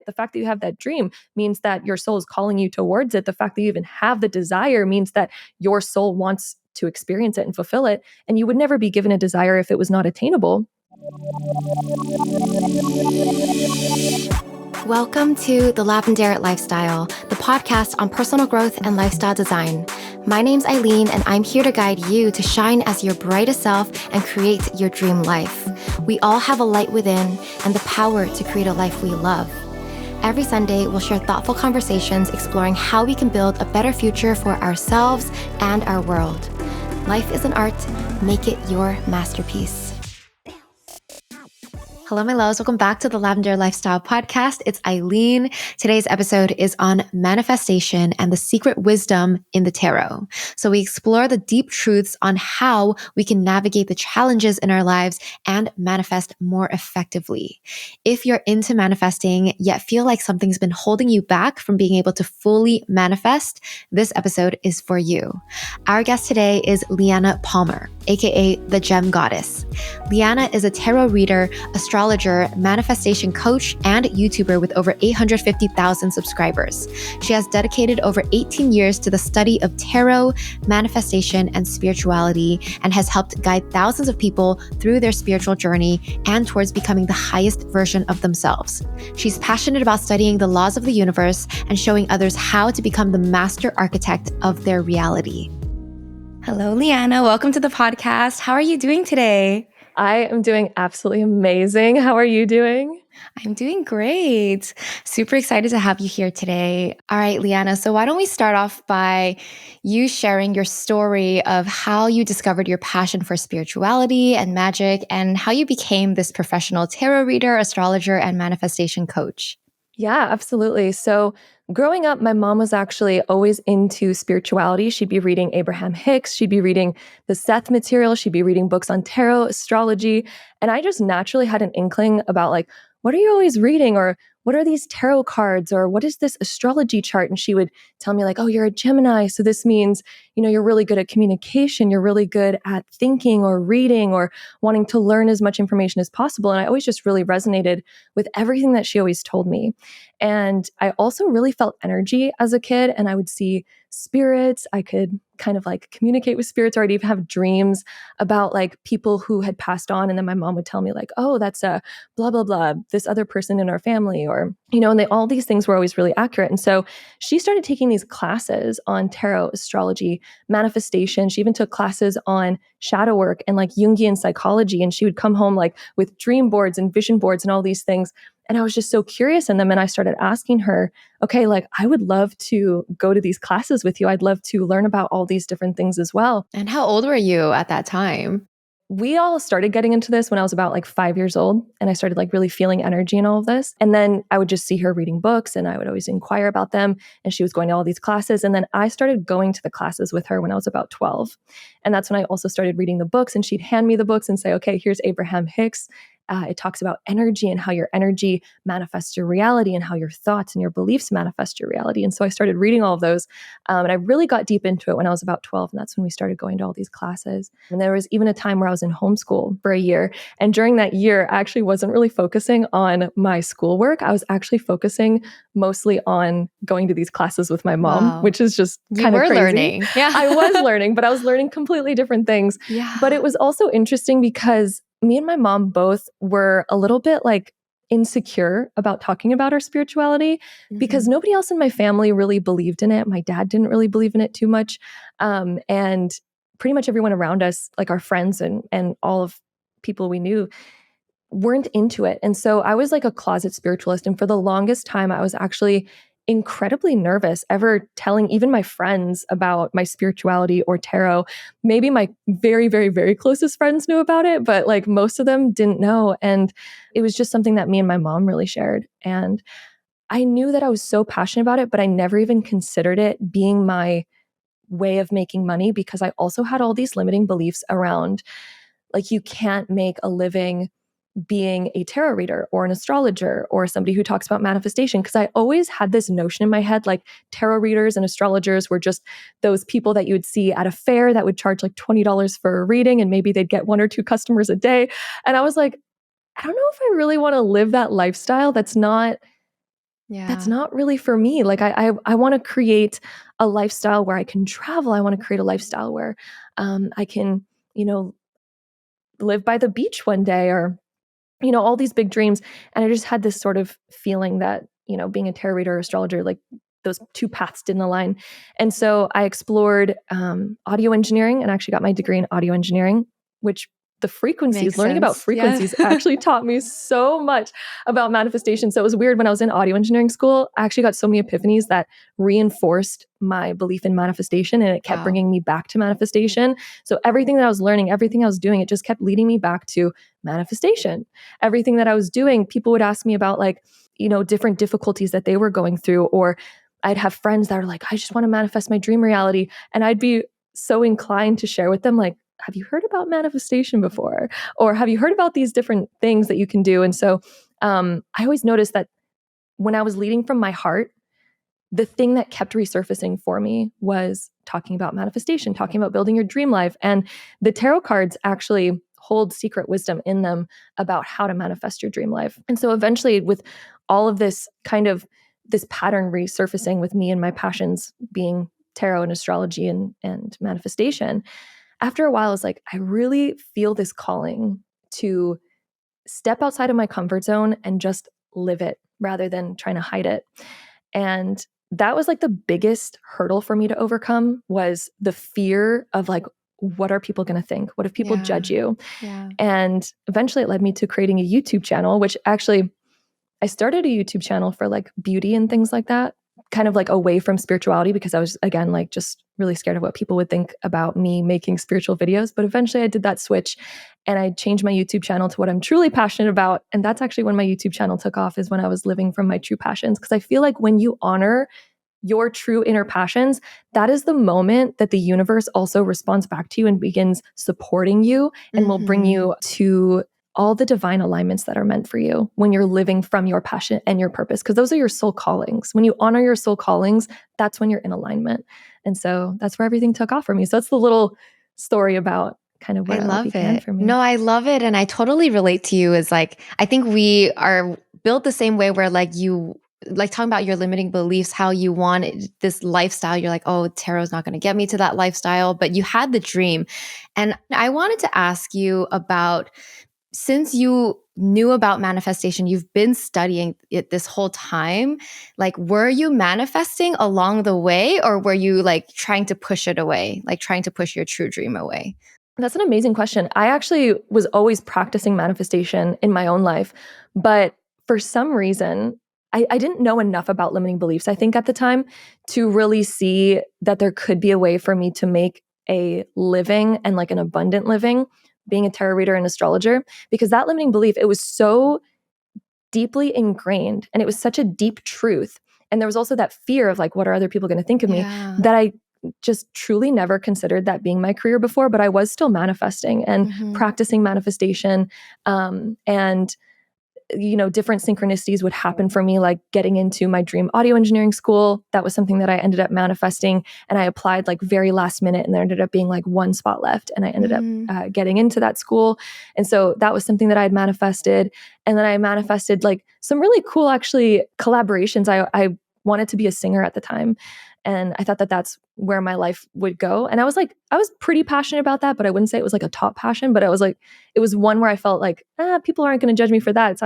The fact that you have that dream means that your soul is calling you towards it. The fact that you even have the desire means that your soul wants to experience it and fulfill it. And you would never be given a desire if it was not attainable. Welcome to the Lavendaire Lifestyle, the podcast on personal growth and lifestyle design. My name's Aileen, and I'm here to guide you to shine as your brightest self and create your dream life. We all have a light within and the power to create a life we love. Every Sunday, we'll share thoughtful conversations exploring how we can build a better future for ourselves and our world. Life is an art. Make it your masterpiece. Hello, my loves. Welcome back to the Lavendaire Lifestyle podcast. It's Aileen. Today's episode is on manifestation and the secret wisdom in the tarot. So we explore the deep truths on how we can navigate the challenges in our lives and manifest more effectively. If you're into manifesting, yet feel like something's been holding you back from being able to fully manifest, this episode is for you. Our guest today is Leanna Palmer, aka the Gem Goddess. Leanna is a tarot reader, astrologer, manifestation coach, and YouTuber with over 850,000 subscribers. She has dedicated over 18 years to the study of tarot, manifestation, and spirituality, and has helped guide thousands of people through their spiritual journey and towards becoming the highest version of themselves. She's passionate about studying the laws of the universe and showing others how to become the master architect of their reality. Hello, Leanna. Welcome to the podcast. How are you doing today? I am doing absolutely amazing. How are you doing? I'm doing great. Super excited to have you here today. All right, Leanna. So why don't we start off by you sharing your story of how you discovered your passion for spirituality and magic and how you became this professional tarot reader, astrologer, and manifestation coach. Yeah, absolutely. So growing up, my mom was actually always into spirituality. She'd be reading Abraham Hicks. She'd be reading the Seth material. She'd be reading books on tarot, astrology. And I just naturally had an inkling about like, what are you always reading? Or what are these tarot cards? Or what is this astrology chart? And she would tell me like, oh, you're a Gemini. So this means, you're really good at communication. You're really good at thinking or reading or wanting to learn as much information as possible. And I always just really resonated with everything that she always told me. And I also really felt energy as a kid, and I would see spirits. I could kind of like communicate with spirits, or I'd even have dreams about like people who had passed on. And then my mom would tell me like, oh, that's a blah, blah, blah, this other person in our family, or, and all these things were always really accurate. And so she started taking these classes on tarot, astrology, manifestation. She even took classes on shadow work and like Jungian psychology. And she would come home like with dream boards and vision boards and all these things. And I was just so curious in them. And I started asking her, okay, like I would love to go to these classes with you. I'd love to learn about all these different things as well. And how old were you at that time? We all started getting into this when I was about like 5 years old. And I started like really feeling energy in all of this. And then I would just see her reading books and I would always inquire about them. And she was going to all these classes. And then I started going to the classes with her when I was about 12. And that's when I also started reading the books, and she'd hand me the books and say, okay, here's Abraham Hicks. It talks about energy and how your energy manifests your reality and how your thoughts and your beliefs manifest your reality. And so I started reading all of those. And I really got deep into it when I was about 12. And that's when we started going to all these classes. And there was even a time where I was in homeschool for a year. And during that year, I actually wasn't really focusing on my schoolwork. I was actually focusing mostly on going to these classes with my mom, which is just kind of crazy. Learning. Yeah. I was learning, but I was learning completely different things. Yeah. But it was also interesting because me and my mom both were a little bit like insecure about talking about our spirituality because nobody else in my family really believed in it. My dad didn't really believe in it too much. And pretty much everyone around us, like our friends and all of people we knew, weren't into it. And so I was like a closet spiritualist. And for the longest time, I was actually incredibly nervous ever telling even my friends about my spirituality or tarot. Maybe my very, very, very closest friends knew about it, but like most of them didn't know. And it was just something that me and my mom really shared. And I knew that I was so passionate about it, but I never even considered it being my way of making money because I also had all these limiting beliefs around like you can't make a living being a tarot reader or an astrologer or somebody who talks about manifestation. Because I always had this notion in my head, like tarot readers and astrologers were just those people that you would see at a fair that would charge like $20 for a reading and maybe they'd get 1 or 2 customers a day. And I was like, I don't know if I really want to live that lifestyle. That's not Yeah. that's not really for me. Like I want to create a lifestyle where I can travel. I want to create a lifestyle where I can, live by the beach one day, or all these big dreams. And I just had this sort of feeling that, being a tarot reader or astrologer, like those two paths didn't align. And so I explored audio engineering and actually got my degree in audio engineering, which Makes learning about sense. Yeah. frequencies actually taught me so much about manifestation. So it was weird when I was in audio engineering school, I actually got so many epiphanies that reinforced my belief in manifestation, and it kept Wow. bringing me back to manifestation. So everything that I was learning, everything I was doing, it just kept leading me back to manifestation. Everything that I was doing, people would ask me about like, different difficulties that they were going through, or I'd have friends that are like, I just want to manifest my dream reality. And I'd be so inclined to share with them, like, have you heard about manifestation before? Or have you heard about these different things that you can do? And so I always noticed that when I was leading from my heart, the thing that kept resurfacing for me was talking about manifestation, talking about building your dream life. And the tarot cards actually hold secret wisdom in them about how to manifest your dream life. And so eventually, with all of this this pattern resurfacing with me and my passions being tarot and astrology and manifestation, after a while, I was like, I really feel this calling to step outside of my comfort zone and just live it rather than trying to hide it. And that was like the biggest hurdle for me to overcome, was the fear of like, what are people going to think? What if people judge you? Yeah. And eventually it led me to creating a YouTube channel, which actually I started a YouTube channel for like beauty and things like that, kind of like away from spirituality, because I was, again, like just really scared of what people would think about me making spiritual videos. But eventually I did that switch and I changed my YouTube channel to what I'm truly passionate about. And that's actually when my YouTube channel took off, is when I was living from my true passions. Because I feel like when you honor your true inner passions, that is the moment that the universe also responds back to you and begins supporting you and will bring you to all the divine alignments that are meant for you when you're living from your passion and your purpose, because those are your soul callings. When you honor your soul callings, that's when you're in alignment. And so that's where everything took off for me. So that's the little story about kind of I where it all love began it. for me. No, I love it. And I totally relate to you. Is like, I think we are built the same way, where like you, like talking about your limiting beliefs, how you wanted this lifestyle. You're like, oh, tarot's not going to get me to that lifestyle, but you had the dream. And I wanted to ask you about, since you knew about manifestation, you've been studying it this whole time. Like, were you manifesting along the way, or were you like trying to push it away, like trying to push your true dream away? That's an amazing question. I actually was always practicing manifestation in my own life, but for some reason, I didn't know enough about limiting beliefs, I think, at the time, to really see that there could be a way for me to make a living, and like an abundant living, being a tarot reader and astrologer. Because that limiting belief, it was so deeply ingrained and it was such a deep truth. And there was also that fear of like, what are other people going to think of me, Yeah. that I just truly never considered that being my career before. But I was still manifesting and practicing manifestation. And different synchronicities would happen for me, like getting into my dream audio engineering school. That was something that I ended up manifesting, and I applied like very last minute, and there ended up being like one spot left, and I ended up getting into that school. And so that was something that I had manifested. And then I manifested like some really cool, actually, collaborations. I wanted to be a singer at the time, and I thought that that's where my life would go. And I was pretty passionate about that, but I wouldn't say it was like a top passion, but I was like, it was one where I felt like, people aren't going to judge me for that.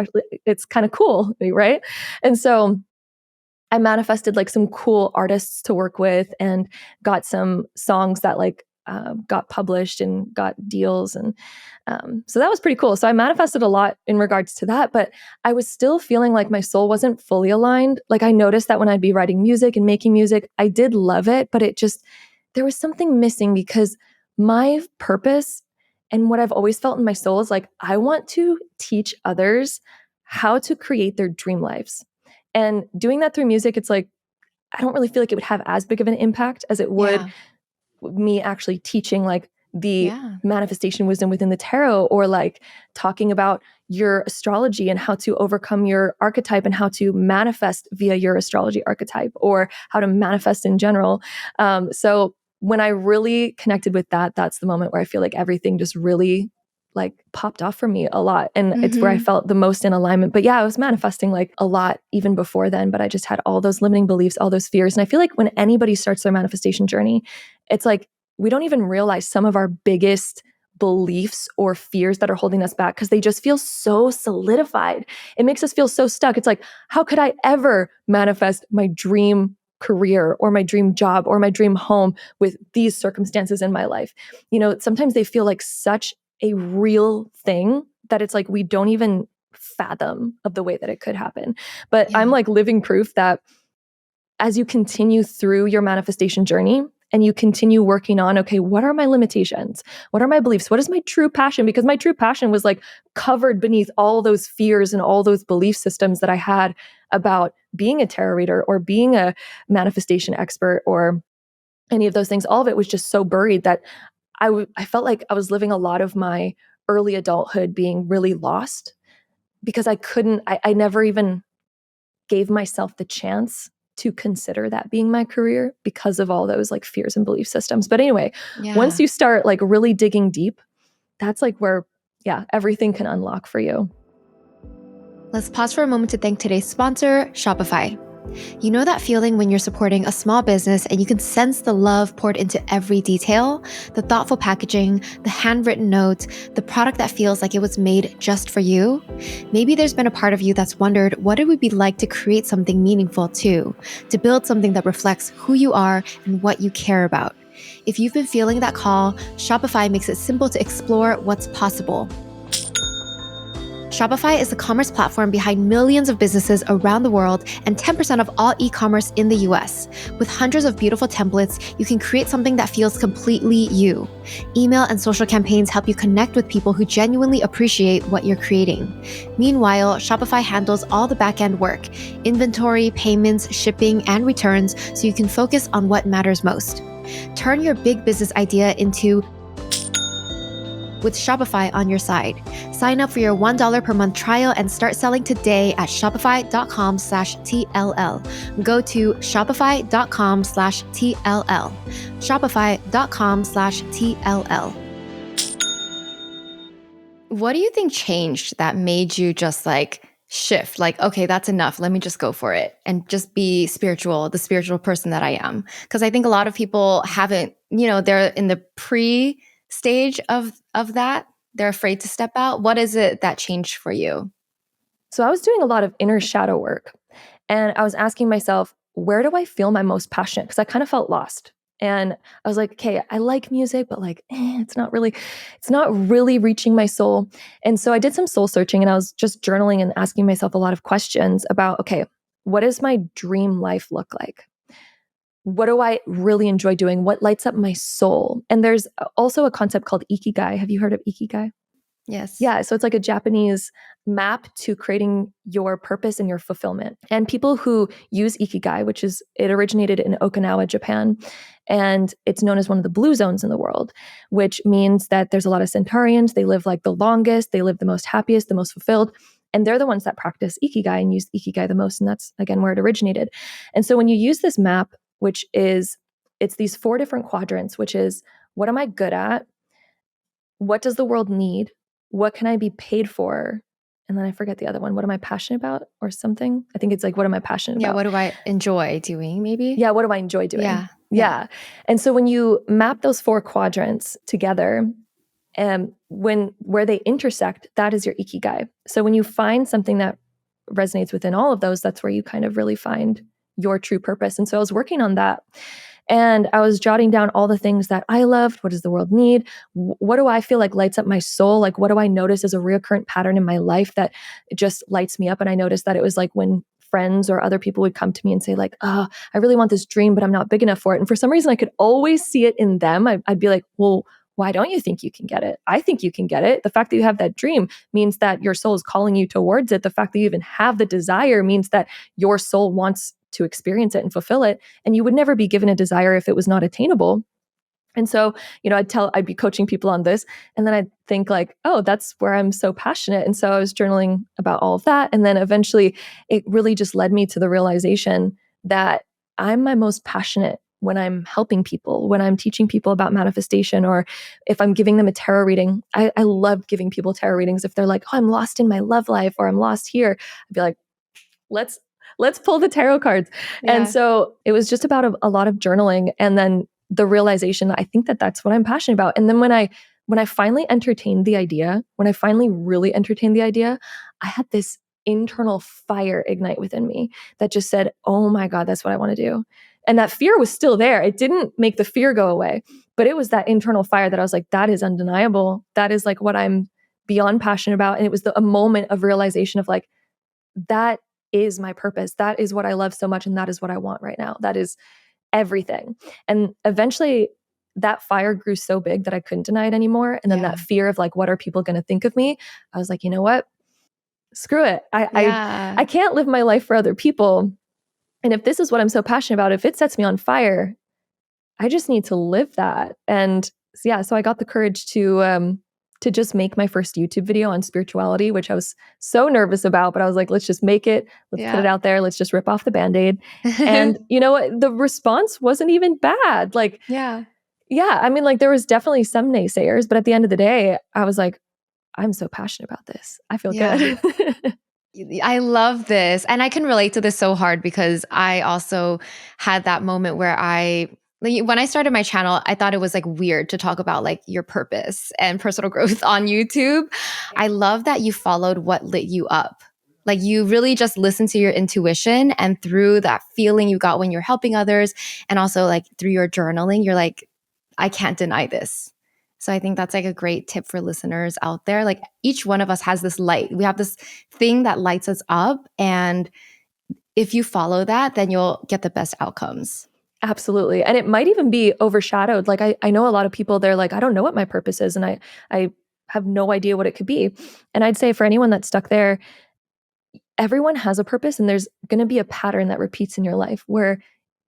It's kind of cool, right? And so I manifested like some cool artists to work with, and got some songs that like got published and got deals. And so that was pretty cool. So I manifested a lot in regards to that, but I was still feeling like my soul wasn't fully aligned. Like I noticed that when I'd be writing music and making music, I did love it, but there was something missing, because my purpose and what I've always felt in my soul is like, I want to teach others how to create their dream lives. And doing that through music, it's like, I don't really feel like it would have as big of an impact as it would me actually teaching like the manifestation wisdom within the tarot, or like talking about your astrology and how to overcome your archetype and how to manifest via your astrology archetype, or how to manifest in general. So when I really connected with that, that's the moment where I feel like everything just really like popped off for me a lot. And it's where I felt the most in alignment. But yeah, I was manifesting like a lot even before then, but I just had all those limiting beliefs, all those fears. And I feel like when anybody starts their manifestation journey, it's like we don't even realize some of our biggest beliefs or fears that are holding us back because they just feel so solidified. It makes us feel so stuck. It's like, how could I ever manifest my dream career or my dream job or my dream home with these circumstances in my life? You know, sometimes they feel like such a real thing that it's like we don't even fathom of the way that it could happen. But I'm like living proof that as you continue through your manifestation journey and you continue working on, okay, what are my limitations? What are my beliefs? What is my true passion? Because my true passion was like covered beneath all those fears and all those belief systems that I had about being a tarot reader or being a manifestation expert or any of those things. All of it was just so buried that I felt like I was living a lot of my early adulthood being really lost because I never even gave myself the chance to consider that being my career because of all those like fears and belief systems. But anyway, once you start like really digging deep, that's like where, everything can unlock for you. Let's pause for a moment to thank today's sponsor, Shopify. You know that feeling when you're supporting a small business and you can sense the love poured into every detail, the thoughtful packaging, the handwritten notes, the product that feels like it was made just for you? Maybe there's been a part of you that's wondered what it would be like to create something meaningful too, to build something that reflects who you are and what you care about. If you've been feeling that call, Shopify makes it simple to explore what's possible. Shopify is the commerce platform behind millions of businesses around the world and 10% of all e-commerce in the US. With hundreds of beautiful templates, you can create something that feels completely you. Email and social campaigns help you connect with people who genuinely appreciate what you're creating. Meanwhile, Shopify handles all the back-end work, inventory, payments, shipping, and returns, so you can focus on what matters most. Turn your big business idea into with Shopify on your side. Sign up for your $1 per month trial and start selling today at shopify.com/TLL. Go to shopify.com/TLL. Shopify.com/TLL. What do you think changed that made you just like shift? Like, okay, that's enough. Let me just go for it and just be spiritual, the spiritual person that I am. Because I think a lot of people haven't, they're in the stage of that. They're afraid to step out. What is it that changed for you? So I was doing a lot of inner shadow work and I was asking myself, where do I feel my most passionate? Because I kind of felt lost. And I was like, okay, I like music, but like, it's not really reaching my soul. And so I did some soul searching and I was just journaling and asking myself a lot of questions about, okay, what does my dream life look like? What do I really enjoy doing? What lights up my soul? And there's also a concept called ikigai. Have you heard of ikigai? Yes. Yeah. So it's like a Japanese map to creating your purpose and your fulfillment. And people who use ikigai, it originated in Okinawa, Japan, and it's known as one of the blue zones in the world, which means that there's a lot of Centaurians. They live like the longest, they live the most happiest, the most fulfilled. And they're the ones that practice ikigai and use ikigai the most. And that's, again, where it originated. And so when you use this map, it's these 4 different quadrants, which is, what am I good at? What does the world need? What can I be paid for? And then I forget the other one. What am I passionate about or something? I think it's like, what am I passionate about? Yeah, what do I enjoy doing maybe? Yeah, what do I enjoy doing? Yeah. And so when you map those 4 quadrants together, where they intersect, that is your ikigai. So when you find something that resonates within all of those, that's where you kind of really find your true purpose. And so I was working on that. And I was jotting down all the things that I loved. What does the world need? What do I feel like lights up my soul? Like, what do I notice as a recurrent pattern in my life that just lights me up? And I noticed that it was like when friends or other people would come to me and say like, oh, I really want this dream, but I'm not big enough for it. And for some reason, I could always see it in them. I'd be like, well, why don't you think you can get it? I think you can get it. The fact that you have that dream means that your soul is calling you towards it. The fact that you even have the desire means that your soul wants to experience it and fulfill it. And you would never be given a desire if it was not attainable. And so, I'd be coaching people on this. And then I'd think like, oh, that's where I'm so passionate. And so I was journaling about all of that. And then eventually it really just led me to the realization that I'm my most passionate when I'm helping people, when I'm teaching people about manifestation, or if I'm giving them a tarot reading. I love giving people tarot readings. If they're like, oh, I'm lost in my love life, or I'm lost here, I'd be like, let's pull the tarot cards. And Yeah. so it was just about a lot of journaling, and then the realization that I think that that's what I'm passionate about. And then when I finally entertained the idea, when I finally really entertained the idea, I had this internal fire ignite within me that just said, oh my God, that's what I want to do. And that fear was still there. It didn't make the fear go away, but it was that internal fire that I was like, that is undeniable. That is like what I'm beyond passionate about. And it was a moment of realization of like, that is my purpose. That is what I love so much. And that is what I want right now. That is everything. And eventually that fire grew so big that I couldn't deny it anymore. And then Yeah. that fear of like, what are people going to think of me? I was like, you know what? Screw it. Yeah. I can't live my life for other people. And if this is what I'm so passionate about, if it sets me on fire, I just need to live that. And so, yeah, so I got the courage to just make my first YouTube video on spirituality, which I was so nervous about, but I was like, let's just make it. Let's put it Yeah. out there. Let's just rip off the Band-Aid. And you know what? The response wasn't even bad. Like, Yeah. yeah, I mean, like there was definitely some naysayers, but at the end of the day, I was like, I'm so passionate about this. I feel Yeah. good. I love this. And I can relate to this so hard because I also had that moment where when I started my channel, I thought it was like weird to talk about like your purpose and personal growth on YouTube. I love that you followed what lit you up. Like you really just listened to your intuition, and through that feeling you got when you're helping others, and also like through your journaling, you're like, I can't deny this. So I think that's like a great tip for listeners out there. Like each one of us has this light. We have this thing that lights us up. And if you follow that, then you'll get the best outcomes. Absolutely. And it might even be overshadowed. Like I know a lot of people, they're like, I don't know what my purpose is. And I have no idea what it could be. And I'd say for anyone that's stuck there, everyone has a purpose, and there's going to be a pattern that repeats in your life where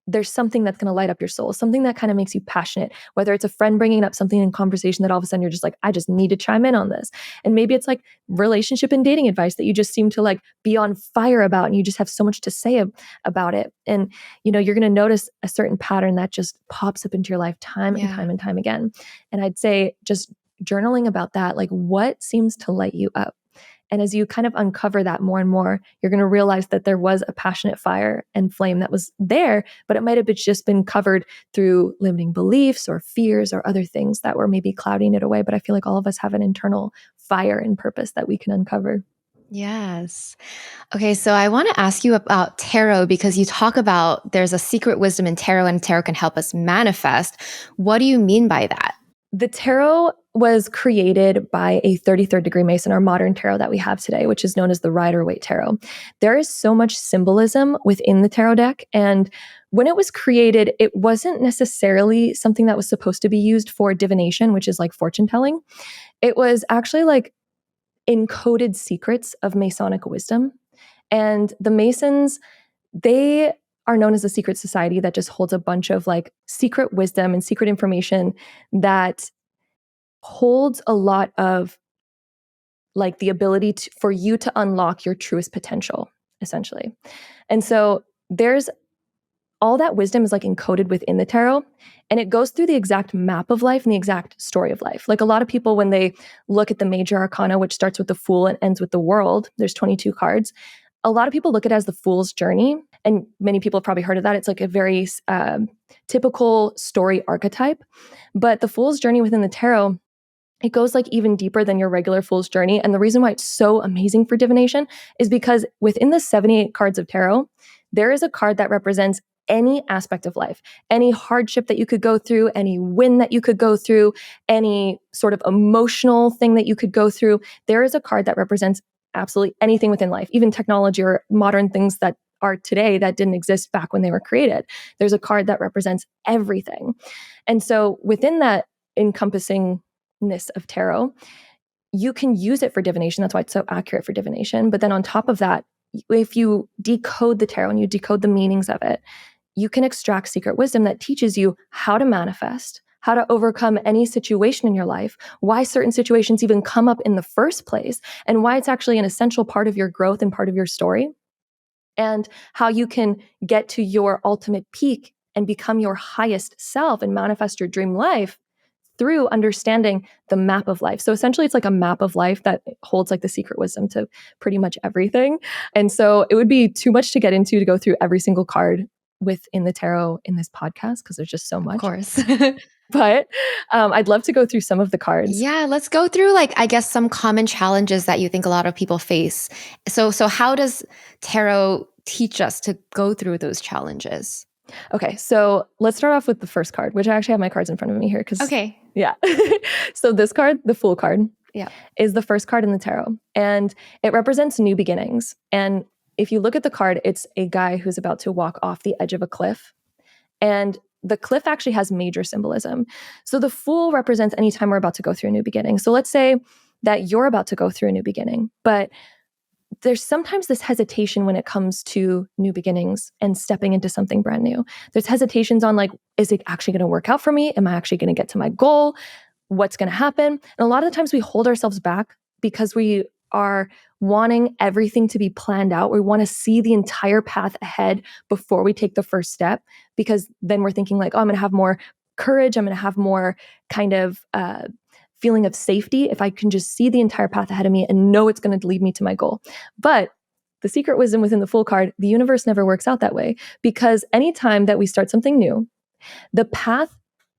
there's something that's going to light up your soul, something that kind of makes you passionate, whether it's a friend bringing up something in conversation that all of a sudden you're just like, I just need to chime in on this. And maybe it's like relationship and dating advice that you just seem to like be on fire about, and you just have so much to say about it. And, you know, you're going to notice a certain pattern that just pops up into your life time and time and time again. And I'd say just journaling about that, like what seems to light you up. And as you kind of uncover that more and more, you're going to realize that there was a passionate fire and flame that was there, but it might have just been covered through limiting beliefs or fears or other things that were maybe clouding it away. But I feel like all of us have an internal fire and purpose that we can uncover. Yes. Okay, so I want to ask you about tarot because you talk about there's a secret wisdom in tarot and tarot can help us manifest. What do you mean by that? The tarot was created by a 33rd degree Mason, our modern tarot that we have today, which is known as the Rider-Waite Tarot. There is so much symbolism within the tarot deck. And when it was created, it wasn't necessarily something that was supposed to be used for divination, which is like fortune telling. It was actually like encoded secrets of Masonic wisdom. And the Masons, they are known as a secret society that just holds a bunch of like secret wisdom and secret information that holds a lot of like the ability for you to unlock your truest potential, essentially. And so there's all that wisdom is like encoded within the tarot, and it goes through the exact map of life and the exact story of life. Like a lot of people, when they look at the major arcana, which starts with the Fool and ends with the World, there's 22 cards. A lot of people look at it as the Fool's journey, and many people have probably heard of that. It's like a very typical story archetype, but the Fool's journey within the tarot, it goes like even deeper than your regular Fool's journey. And the reason why it's so amazing for divination is because within the 78 cards of tarot, there is a card that represents any aspect of life, any hardship that you could go through, any win that you could go through, any sort of emotional thing that you could go through. There is a card that represents absolutely anything within life, even technology or modern things that are today that didn't exist back when they were created. There's a card that represents everything. And so within that encompassingness of tarot, you can use it for divination. That's why it's so accurate for divination. But then on top of that, if you decode the tarot and you decode the meanings of it, you can extract secret wisdom that teaches you how to manifest, how to overcome any situation in your life, why certain situations even come up in the first place, and why it's actually an essential part of your growth and part of your story, and how you can get to your ultimate peak and become your highest self and manifest your dream life through understanding the map of life. So essentially it's like a map of life that holds like the secret wisdom to pretty much everything. And so it would be too much to get into to go through every single card within the tarot in this podcast because there's just so much. Of course. But I'd love to go through some of the cards. Yeah, let's go through like I guess some common challenges that you think a lot of people face. So how does tarot teach us to go through those challenges? Okay, so let's start off with the first card, which I actually have my cards in front of me here because Okay. yeah. So this card, the Fool card, Yeah. is the first card in the tarot, and it represents new beginnings. And if you look at the card, it's a guy who's about to walk off the edge of a cliff, and the cliff actually has major symbolism. So the Fool represents any time we're about to go through a new beginning. So let's say that you're about to go through a new beginning, but there's sometimes this hesitation when it comes to new beginnings and stepping into something brand new. There's hesitations on like, is it actually going to work out for me? Am I actually going to get to my goal? What's going to happen? And a lot of the times we hold ourselves back because we are wanting everything to be planned out. We want to see the entire path ahead before we take the first step, because then we're thinking like, oh, I'm going to have more courage. I'm going to have more kind of feeling of safety if I can just see the entire path ahead of me and know it's going to lead me to my goal. But the secret wisdom within the Fool card, the universe never works out that way, because anytime that we start something new, the path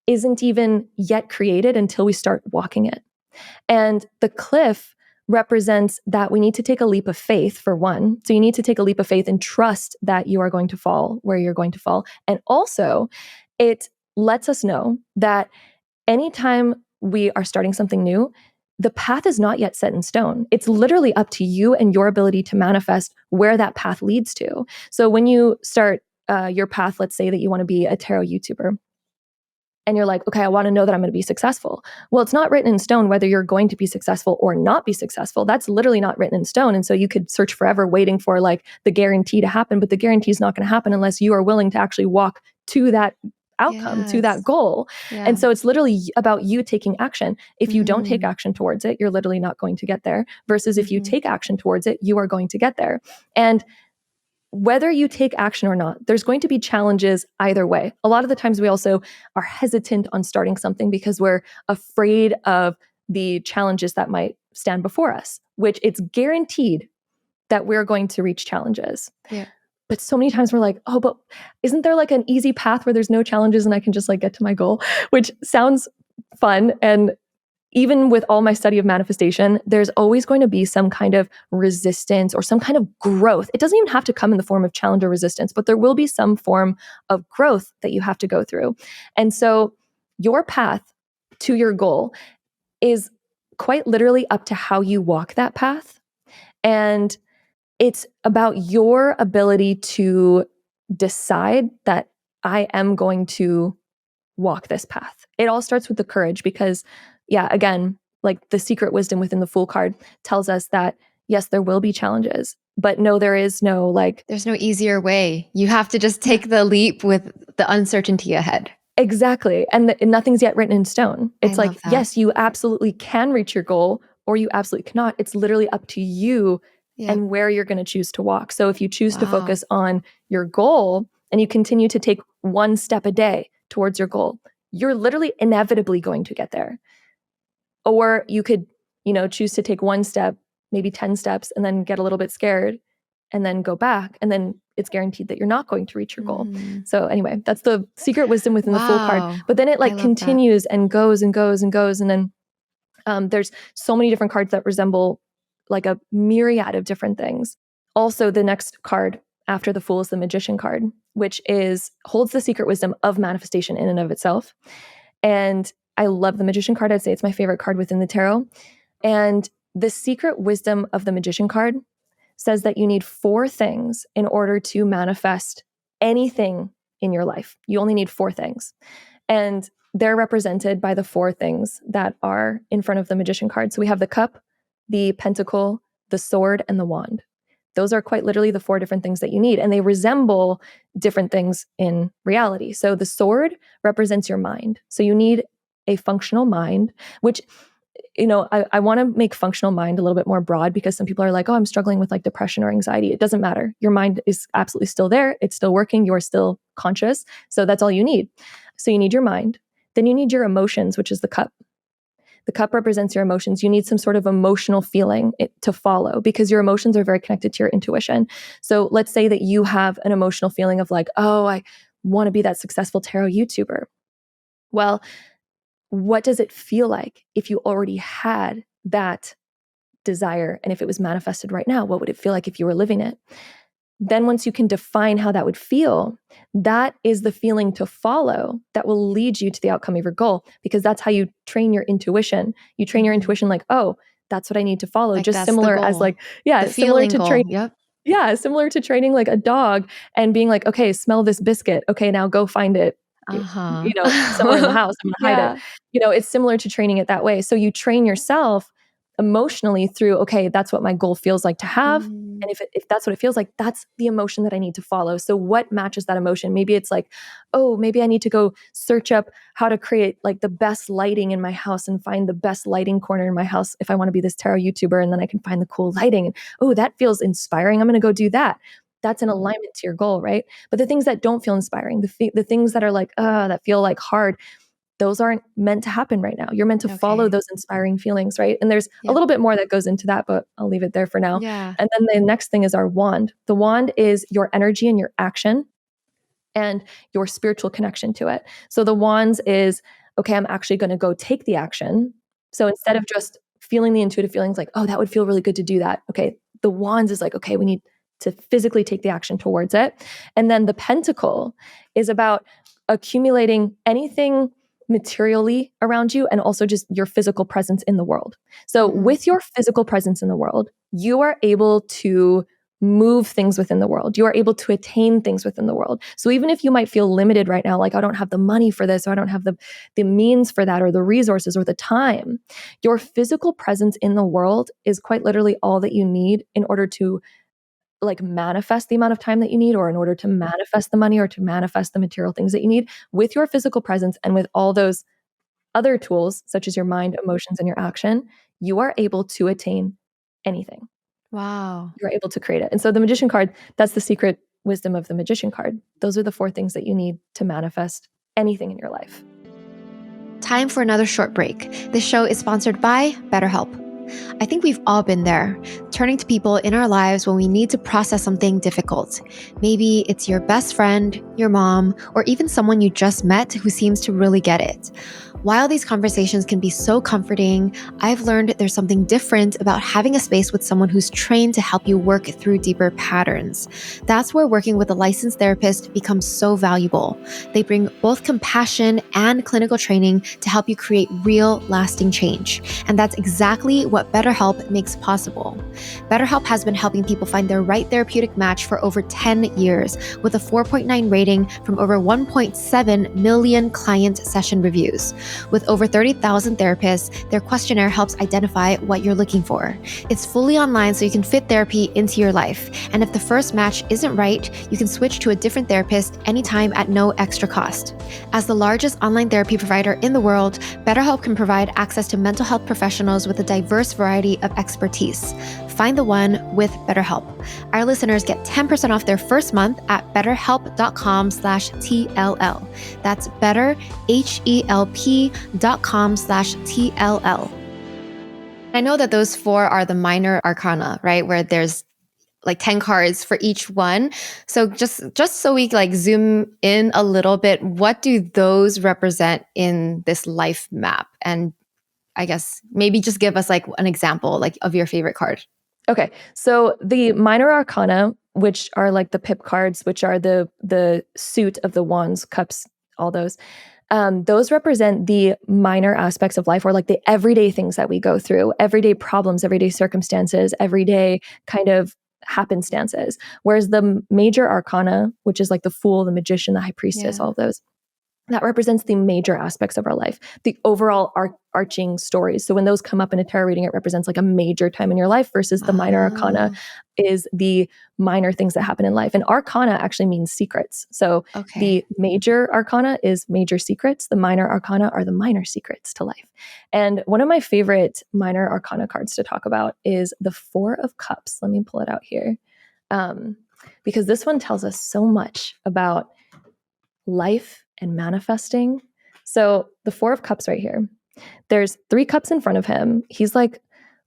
isn't even yet created until we start walking it. And the cliff represents that we need to take a leap of faith, for one. So you need to take a leap of faith and trust that you are going to fall where you're going to fall. And also, it lets us know that anytime we are starting something new, the path is not yet set in stone. It's literally up to you and your ability to manifest where that path leads to. So when you start your path, let's say that you want to be a tarot YouTuber, and you're like, okay, I want to know that I'm going to be successful. Well, it's not written in stone whether you're going to be successful or not be successful. That's literally not written in stone. And so you could search forever waiting for like the guarantee to happen, but the guarantee is not going to happen unless you are willing to actually walk to that outcome, to that goal. Yeah. And so it's literally about you taking action. If you don't take action towards it, you're literally not going to get there. Versus if you take action towards it, you are going to get there. And whether you take action or not, there's going to be challenges either way. A lot of the times we also are hesitant on starting something because we're afraid of the challenges that might stand before us, which it's guaranteed that we're going to reach challenges. Yeah. But so many times we're like, oh, but isn't there like an easy path where there's no challenges and I can just like get to my goal, which sounds fun. And even with all my study of manifestation, there's always going to be some kind of resistance or some kind of growth. It doesn't even have to come in the form of challenge or resistance, but there will be some form of growth that you have to go through. And so your path to your goal is quite literally up to how you walk that path. And it's about your ability to decide that I am going to walk this path. It all starts with the courage because, yeah, again, like the secret wisdom within the Fool card tells us that, yes, there will be challenges, but no, there is no like... There's no easier way. You have to just take the leap with the uncertainty ahead. Exactly. And nothing's yet written in stone. It's like, yes, you absolutely can reach your goal or you absolutely cannot. It's literally up to you and where you're going to choose to walk. So if you choose to focus on your goal and you continue to take one step a day towards your goal, you're literally inevitably going to get there. Or you could, choose to take one step, maybe 10 steps, and then get a little bit scared and then go back. And then it's guaranteed that you're not going to reach your goal. So anyway, that's the secret wisdom within the Fool card. But then it like continues and goes and goes and goes. And then there's so many different cards that resemble like a myriad of different things. Also, the next card after the Fool is the Magician card, which holds the secret wisdom of manifestation in and of itself. And I love the Magician card. I'd say it's my favorite card within the tarot. And the secret wisdom of the Magician card says that you need 4 things in order to manifest anything in your life. You only need 4 things. And they're represented by the 4 things that are in front of the Magician card. So we have the cup, the pentacle, the sword, and the wand. Those are quite literally the 4 different things that you need. And they resemble different things in reality. So the sword represents your mind. So you need a functional mind, which I want to make functional mind a little bit more broad, because some people are like, oh, I'm struggling with like depression or anxiety. It doesn't matter. Your mind is absolutely still there. It's still working. You're still conscious. So that's all you need. So you need your mind. Then you need your emotions, which is the cup. The cup represents your emotions. You need some sort of emotional feeling to follow, because your emotions are very connected to your intuition. So let's say that you have an emotional feeling of like, oh, I want to be that successful tarot YouTuber. Well, what does it feel like if you already had that desire? And if it was manifested right now, what would it feel like if you were living it? Then once you can define how that would feel, that is the feeling to follow that will lead you to the outcome of your goal, because that's how you train your intuition. You train your intuition like, oh, that's what I need to follow. Like Just that's the similar as goal. like, The similar feeling to goal. train. Yep. Yeah, similar to training like a dog and being like, okay, smell this biscuit. Okay, now go find it, Uh-huh. somewhere in the house. I'm going to hide it. Yeah. It's similar to training it that way. So you train yourself emotionally through, okay, that's what my goal feels like to have. And if that's what it feels like, that's the emotion that I need to follow. So what matches that emotion? Maybe it's like, oh, maybe I need to go search up how to create like the best lighting in my house and find the best lighting corner in my house if I want to be this tarot YouTuber, and then I can find the cool lighting. And oh, that feels inspiring. I'm going to go do that. That's an alignment to your goal, right? But the things that don't feel inspiring, the things that are like, that feel like hard, those aren't meant to happen right now. You're meant to follow those inspiring feelings, right? And there's a little bit more that goes into that, but I'll leave it there for now. Yeah. And then the next thing is our wand. The wand is your energy and your action and your spiritual connection to it. So the wands is, okay, I'm actually going to go take the action. So instead of just feeling the intuitive feelings like, oh, that would feel really good to do that. Okay, the wands is like, okay, we need to physically take the action towards it. And then the pentacle is about accumulating anything materially around you and also just your physical presence in the world. So with your physical presence in the world, you are able to move things within the world. You are able to attain things within the world. So even if you might feel limited right now, like I don't have the money for this, or I don't have the means for that, or the resources or the time, your physical presence in the world is quite literally all that you need in order to like manifest the amount of time that you need, or in order to manifest the money, or to manifest the material things that you need. With your physical presence and with all those other tools, such as your mind, emotions, and your action, you are able to attain anything. Wow. You're able to create it. And so the magician card, that's the secret wisdom of the magician card. Those are the 4 things that you need to manifest anything in your life. Time for another short break. This show is sponsored by BetterHelp. I think we've all been there, turning to people in our lives when we need to process something difficult. Maybe it's your best friend, your mom, or even someone you just met who seems to really get it. While these conversations can be so comforting, I've learned there's something different about having a space with someone who's trained to help you work through deeper patterns. That's where working with a licensed therapist becomes so valuable. They bring both compassion and clinical training to help you create real, lasting change. And that's exactly what BetterHelp makes possible. BetterHelp has been helping people find their right therapeutic match for over 10 years, with a 4.9 rating from over 1.7 million client session reviews. With over 30,000 therapists, their questionnaire helps identify what you're looking for. It's fully online, so you can fit therapy into your life. And if the first match isn't right, you can switch to a different therapist anytime at no extra cost. As the largest online therapy provider in the world, BetterHelp can provide access to mental health professionals with a diverse variety of expertise. Find the one with BetterHelp. Our listeners get 10% off their first month at betterhelp.com/TLL. That's betterhelp.com/TLL. I know that those 4 are the minor arcana, right? Where there's like 10 cards for each one. So just so we like zoom in a little bit, what do those represent in this life map? And I guess maybe just give us like an example like of your favorite card. Okay. So the minor arcana, which are like the pip cards, which are the suit of the wands, cups, all those represent the minor aspects of life, or like the everyday things that we go through, everyday problems, everyday circumstances, everyday kind of happenstances. Whereas the major arcana, which is like the fool, the magician, the high priestess, all of those, that represents the major aspects of our life, the overall arching stories. So when those come up in a tarot reading, it represents like a major time in your life versus the minor arcana Oh, is the minor things that happen in life. And arcana actually means secrets. So okay. the major arcana is major secrets. The minor arcana are the minor secrets to life. And one of my favorite minor arcana cards to talk about is the Four of Cups. Let me pull it out here. Because this one tells us so much about life and manifesting. So the Four of Cups right here, there's 3 cups in front of him. He's like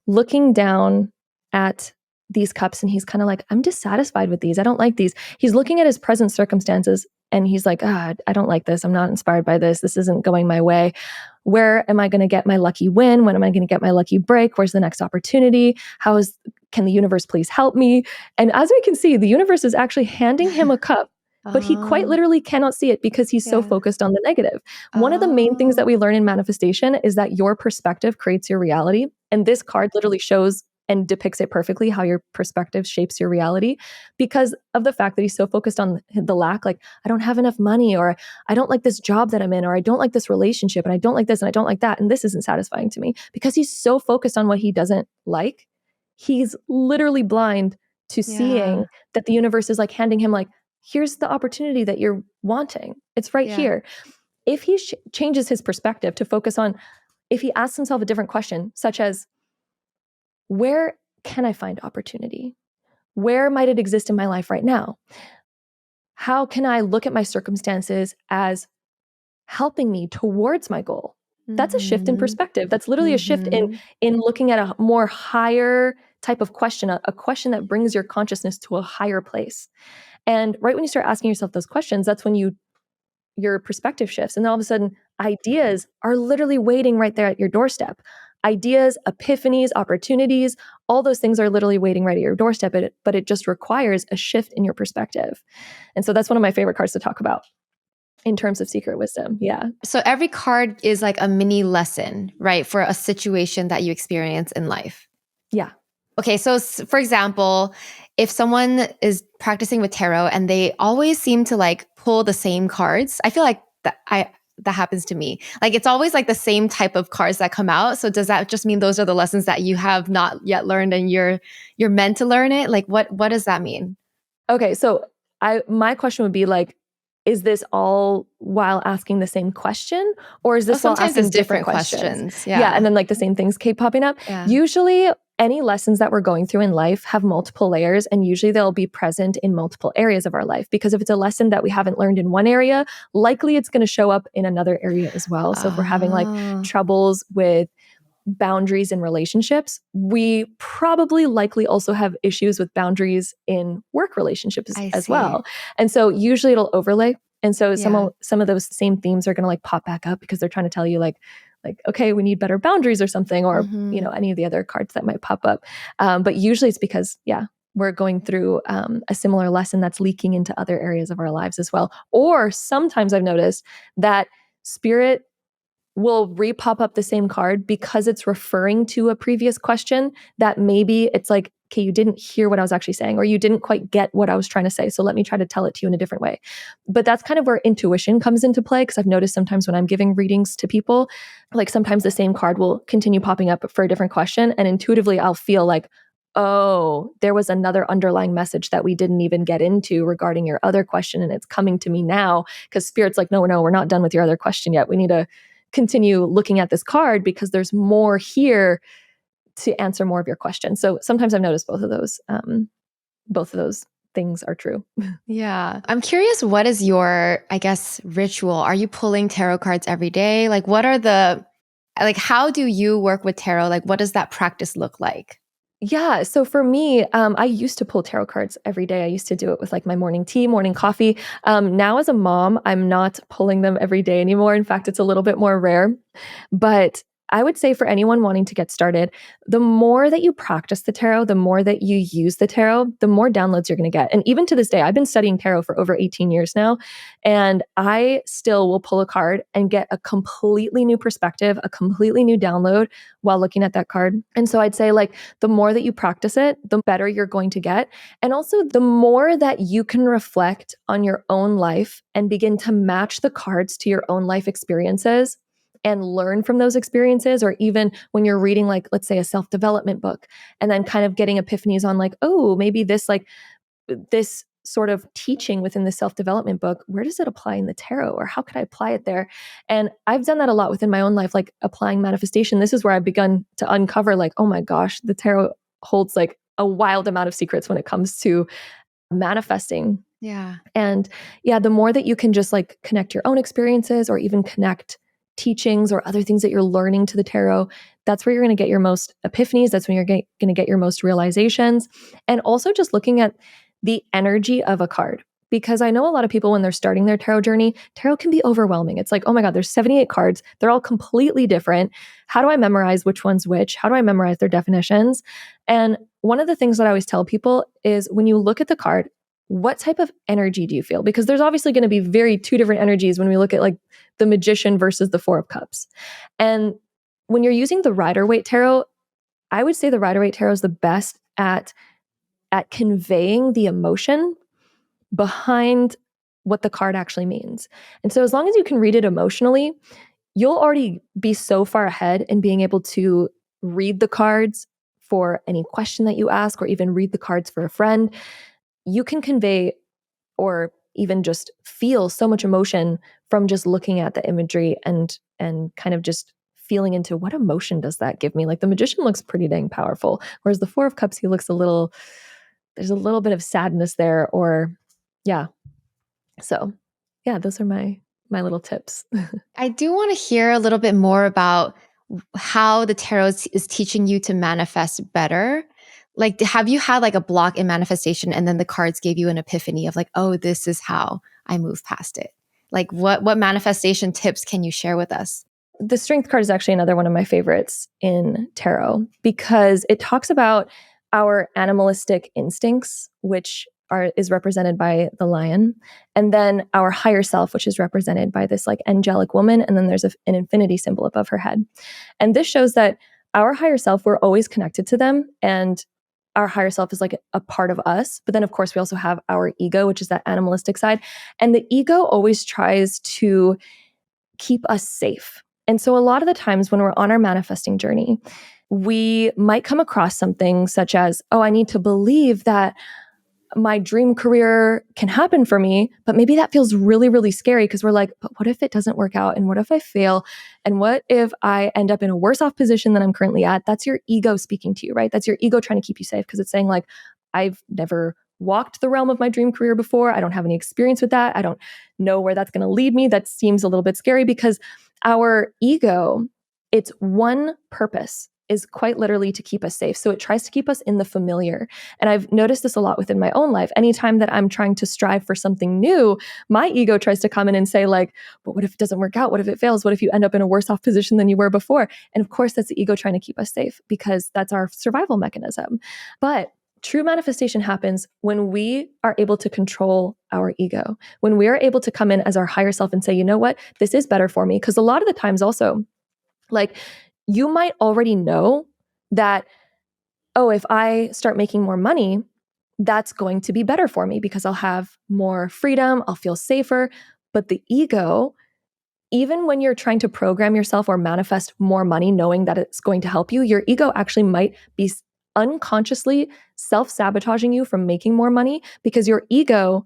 looking down at these cups and he's kind of like, I'm dissatisfied with these. I don't like these. He's looking at his present circumstances and he's like, I don't like this. I'm not inspired by this. This isn't going my way. Where am I going to get my lucky win? When am I going to get my lucky break? Where's the next opportunity? Can the universe please help me? And as we can see, the universe is actually handing him a cup, but he quite Oh, literally cannot see it because he's so yeah. focused on the negative. One of the main things that Oh, we learn in manifestation is that your perspective creates your reality. And this card literally shows and depicts it perfectly how your perspective shapes your reality because of the fact that he's so focused on the lack. Like, I don't have enough money, or I don't like this job that I'm in, or I don't like this relationship, and I don't like this, and I don't like that. And this isn't satisfying to me because he's so focused on what he doesn't like. He's literally blind to yeah. seeing that the universe is like handing him like, here's the opportunity that you're wanting. It's right Yeah. here. If he changes his perspective to focus on, if he asks himself a different question, such as, where can I find opportunity? Where might it exist in my life right now? How can I look at my circumstances as helping me towards my goal? That's a shift in Mhm. perspective. That's literally a shift Mhm. in looking at a more higher type of question, a question that brings your consciousness to a higher place. And right when you start asking yourself those questions, that's when your perspective shifts. And then all of a sudden, ideas are literally waiting right there at your doorstep. Ideas, epiphanies, opportunities, all those things are literally waiting right at your doorstep, but it just requires a shift in your perspective. And so that's one of my favorite cards to talk about in terms of secret wisdom. Yeah. So every card is like a mini lesson, right, for a situation that you experience in life. Yeah. Okay, so for example, if someone is practicing with tarot and they always seem to like pull the same cards, I feel like that happens to me. Like it's always like the same type of cards that come out. So does that just mean those are the lessons that you have not yet learned and you're meant to learn it? Like what does that mean? Okay. So my question would be like, is this all while asking the same question, or is Oh, this while sometimes it's asking different different questions? questions. Yeah. Yeah. And then like the same things keep popping up. Yeah. Usually any lessons that we're going through in life have multiple layers, and usually they'll be present in multiple areas of our life, because if it's a lesson that we haven't learned in one area, likely it's going to show up in another area as well. So if we're having like Oh, troubles with boundaries in relationships, we probably likely also have issues with boundaries in work relationships I as see. well. And so usually it'll overlay. And so Yeah. some of those same themes are going to like pop back up because they're trying to tell you like okay, we need better boundaries or something, or Mm-hmm. any of the other cards that might pop up. But usually it's because we're going through a similar lesson that's leaking into other areas of our lives as well. Or sometimes I've noticed that spirit will re-pop up the same card because it's referring to a previous question that maybe it's like, okay, you didn't hear what I was actually saying, or you didn't quite get what I was trying to say. So let me try to tell it to you in a different way. But that's kind of where intuition comes into play. Because I've noticed sometimes when I'm giving readings to people, like sometimes the same card will continue popping up for a different question. And intuitively, I'll feel like, oh, there was another underlying message that we didn't even get into regarding your other question. And it's coming to me now because spirit's like, no, we're not done with your other question yet. We need to continue looking at this card because there's more here to answer more of your questions. So sometimes I've noticed both of those. Both of those things are true. Yeah. I'm curious, what is your, I guess, ritual? Are you pulling tarot cards every day? Like, how do you work with tarot? Like, what does that practice look like? Yeah. So for me, I used to pull tarot cards every day. I used to do it with like my morning tea, morning coffee. Now, as a mom, I'm not pulling them every day anymore. In fact, it's a little bit more rare. But I would say for anyone wanting to get started, the more that you practice the tarot, the more that you use the tarot, the more downloads you're going to get. And even to this day, I've been studying tarot for over 18 years now, and I still will pull a card and get a completely new perspective, a completely new download while looking at that card. And so I'd say like the more that you practice it, the better you're going to get. And also the more that you can reflect on your own life and begin to match the cards to your own life experiences and learn from those experiences, or even when you're reading, like, let's say a self-development book, and then kind of getting epiphanies on like, oh, maybe this sort of teaching within the self-development book, where does it apply in the tarot, or how could I apply it there? And I've done that a lot within my own life, like applying manifestation. This is where I've begun to uncover like, oh my gosh, the tarot holds like a wild amount of secrets when it comes to manifesting. Yeah. And yeah, the more that you can just like connect your own experiences or even connect teachings or other things that you're learning to the tarot, that's where you're going to get your most epiphanies. That's when you're going to get your most realizations. And also just looking at the energy of a card. Because I know a lot of people when they're starting their tarot journey, tarot can be overwhelming. It's like, oh my God, there's 78 cards. They're all completely different. How do I memorize which one's which? How do I memorize their definitions? And one of the things that I always tell people is when you look at the card, what type of energy do you feel? Because there's obviously going to be two different energies when we look at like the Magician versus the Four of Cups. And when you're using the Rider-Waite Tarot, I would say the Rider-Waite Tarot is the best at conveying the emotion behind what the card actually means. And so as long as you can read it emotionally, you'll already be so far ahead in being able to read the cards for any question that you ask, or even read the cards for a friend. You can convey or even just feel so much emotion from just looking at the imagery and kind of just feeling into what emotion does that give me. Like the Magician looks pretty dang powerful, whereas the Four of Cups, there's a little bit of sadness there, or yeah. So yeah, those are my little tips. I do want to hear a little bit more about how the tarot is teaching you to manifest better. Like, have you had like a block in manifestation and then the cards gave you an epiphany of like, oh, this is how I move past it? Like what manifestation tips can you share with us? The Strength card is actually another one of my favorites in tarot because it talks about our animalistic instincts, which is represented by the lion, and then our higher self, which is represented by this like angelic woman, and then there's an infinity symbol above her head. And this shows that our higher self, we're always connected to them, and our higher self is like a part of us. But then of course we also have our ego, which is that animalistic side. And the ego always tries to keep us safe. And so a lot of the times when we're on our manifesting journey, we might come across something such as, oh, I need to believe that my dream career can happen for me, but maybe that feels really, really scary because we're like, but what if it doesn't work out? And what if I fail? And what if I end up in a worse off position than I'm currently at? That's your ego speaking to you, right? That's your ego trying to keep you safe because it's saying like, I've never walked the realm of my dream career before. I don't have any experience with that. I don't know where that's going to lead me. That seems a little bit scary because our ego, its one purpose is quite literally to keep us safe. So it tries to keep us in the familiar. And I've noticed this a lot within my own life. Anytime that I'm trying to strive for something new, my ego tries to come in and say like, but what if it doesn't work out? What if it fails? What if you end up in a worse off position than you were before? And of course, that's the ego trying to keep us safe because that's our survival mechanism. But true manifestation happens when we are able to control our ego, when we are able to come in as our higher self and say, you know what, this is better for me. Because a lot of the times also, like, you might already know that, oh, if I start making more money, that's going to be better for me because I'll have more freedom, I'll feel safer. But the ego, even when you're trying to program yourself or manifest more money, knowing that it's going to help you, your ego actually might be unconsciously self-sabotaging you from making more money because your ego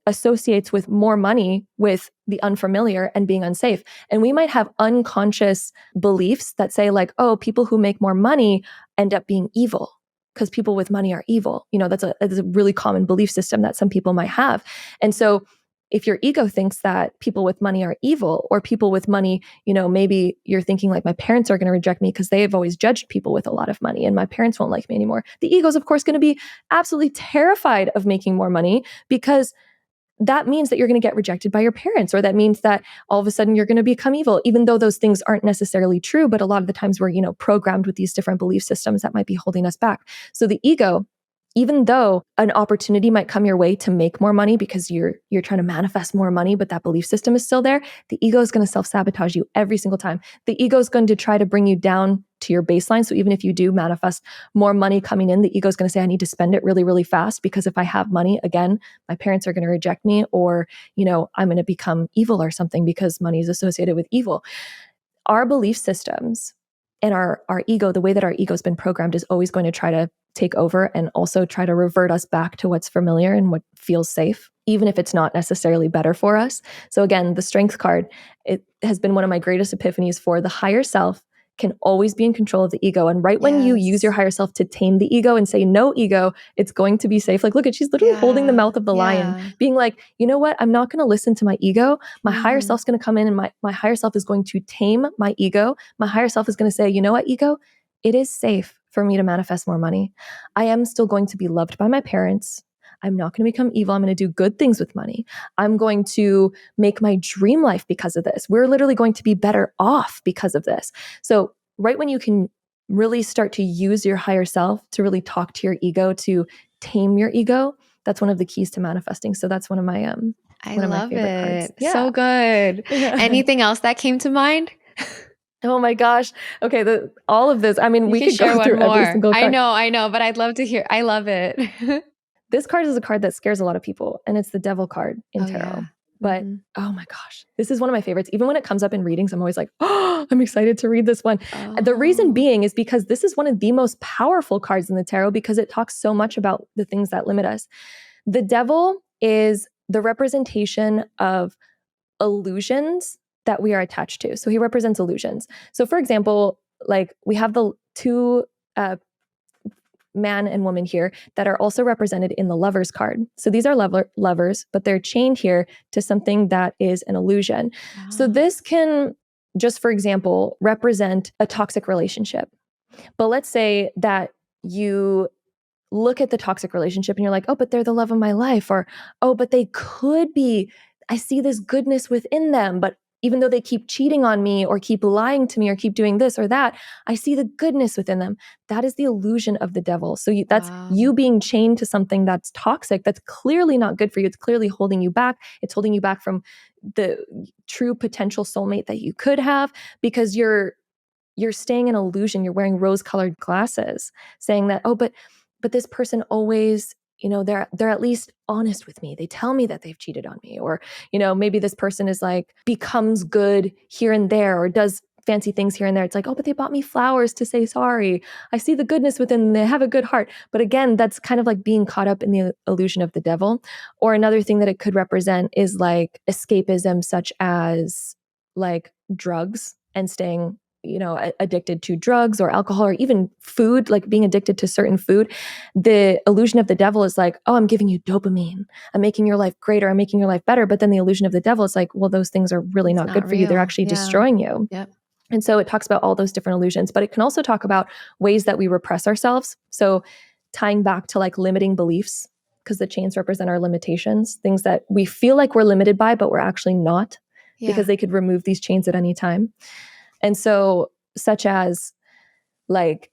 associates with more money with the unfamiliar and being unsafe. And we might have unconscious beliefs that say like, oh, people who make more money end up being evil because people with money are evil. You know, that's a really common belief system that some people might have. And so if your ego thinks that people with money are evil, or people with money, you know, maybe you're thinking like, my parents are going to reject me because they have always judged people with a lot of money and my parents won't like me anymore. The ego is of course going to be absolutely terrified of making more money because that means that you're going to get rejected by your parents, or that means that all of a sudden you're going to become evil, even though those things aren't necessarily true. But a lot of the times we're, programmed with these different belief systems that might be holding us back. So the ego, even though an opportunity might come your way to make more money because you're trying to manifest more money, but that belief system is still there, the ego is going to self-sabotage you every single time. The ego is going to try to bring you down to your baseline. So even if you do manifest more money coming in, the ego is going to say, I need to spend it really, really fast, because if I have money, again, my parents are going to reject me, or, I'm going to become evil or something because money is associated with evil. Our belief systems and our ego, the way that our ego has been programmed, is always going to try to take over and also try to revert us back to what's familiar and what feels safe, even if it's not necessarily better for us. So again, the strength card, it has been one of my greatest epiphanies for the higher self can always be in control of the ego. And right when you use your higher self to tame the ego and say, no, ego, it's going to be safe. Like, look at, she's literally holding the mouth of the lion, being like, you know what? I'm not going to listen to my ego. My higher self's going to come in, and my higher self is going to tame my ego. My higher self is going to say, you know what, ego? It is safe for me to manifest more money. I am still going to be loved by my parents. I'm not going to become evil. I'm going to do good things with money. I'm going to make my dream life because of this. We're literally going to be better off because of this. So right when you can really start to use your higher self to really talk to your ego, to tame your ego, that's one of the keys to manifesting. So that's one of my I one of my love favorite it. cards. Yeah. So good. Yeah. Anything else that came to mind? Oh my gosh. Okay. All of this. I mean, we could go through every single card. I know, but I'd love to hear. I love it. This card is a card that scares a lot of people, and it's the Devil card in tarot. Yeah. But oh my gosh, this is one of my favorites. Even when it comes up in readings, I'm always like, oh, I'm excited to read this one. The reason being is because this is one of the most powerful cards in the tarot, because it talks so much about the things that limit us. The Devil is the representation of illusions that we are attached to. So he represents illusions. So for example, like we have the two man and woman here that are also represented in the Lovers card. So these are lovers, but they're chained here to something that is an illusion. So this can, just for example, represent a toxic relationship. But let's say that you look at the toxic relationship and you're like, oh, but they're the love of my life, or, oh, but they could be, I see this goodness within them, but even though they keep cheating on me or keep lying to me or keep doing this or that, I see the goodness within them. That is the illusion of the devil. So that's you being chained to something that's toxic, that's clearly not good for you. It's clearly holding you back. It's holding you back from the true potential soulmate that you could have, because you're staying in illusion. You're wearing rose-colored glasses, saying that, oh, but this person always, they're at least honest with me. They tell me that they've cheated on me. Or, maybe this person is like, becomes good here and there, or does fancy things here and there. It's like, oh, but they bought me flowers to say sorry. I see the goodness within them. They have a good heart. But again, that's kind of like being caught up in the illusion of the devil. Or another thing that it could represent is like escapism, such as like drugs and staying addicted to drugs or alcohol, or even food, like being addicted to certain food. The illusion of the devil is like, oh, I'm giving you dopamine. I'm making your life greater. I'm making your life better. But then the illusion of the devil is like, well, those things are really not good for you. They're actually destroying you. Yep. And so it talks about all those different illusions, but it can also talk about ways that we repress ourselves. So tying back to like limiting beliefs, because the chains represent our limitations, things that we feel like we're limited by, but we're actually not, because they could remove these chains at any time. And so, such as like,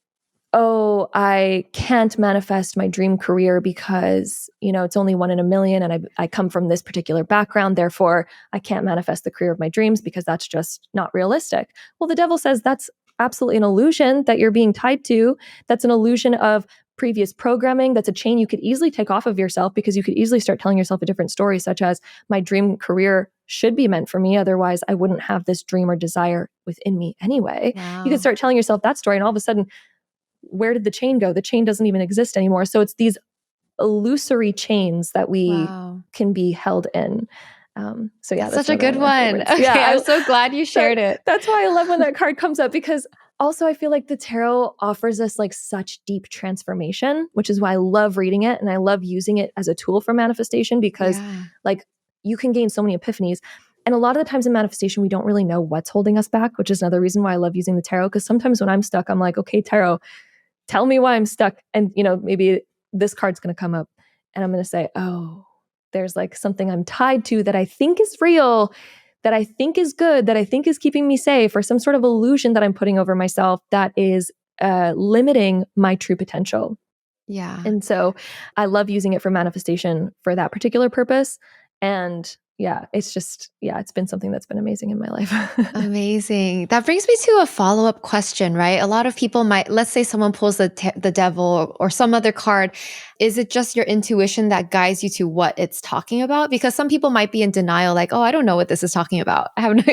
oh, I can't manifest my dream career because, it's only 1 in a million and I come from this particular background. Therefore, I can't manifest the career of my dreams because that's just not realistic. Well, the devil says that's absolutely an illusion that you're being tied to. That's an illusion of previous programming. That's a chain you could easily take off of yourself, because you could easily start telling yourself a different story, such as my dream career should be meant for me. Otherwise, I wouldn't have this dream or desire within me anyway. Wow. You could start telling yourself that story, and all of a sudden, where did the chain go? The chain doesn't even exist anymore. So it's these illusory chains that we can be held in. So yeah, that's such a good one. Okay, yeah, I'm so glad you shared it. That's why I love when that card comes up, because also I feel like the tarot offers us like such deep transformation, which is why I love reading it, and I love using it as a tool for manifestation, because like you can gain so many epiphanies. And a lot of the times in manifestation, we don't really know what's holding us back, which is another reason why I love using the tarot. Because sometimes when I'm stuck, I'm like, okay, tarot, tell me why I'm stuck. And maybe this card's going to come up and I'm going to say, oh, there's like something I'm tied to that I think is real, that I think is good, that I think is keeping me safe, or some sort of illusion that I'm putting over myself that is limiting my true potential. Yeah. And so I love using it for manifestation for that particular purpose. And yeah, it's just, yeah, it's been something that's been amazing in my life. Amazing. That brings me to a follow-up question, right? A lot of people might, let's say someone pulls the devil or some other card. Is it just your intuition that guides you to what it's talking about? Because some people might be in denial, like, oh, I don't know what this is talking about. I have no,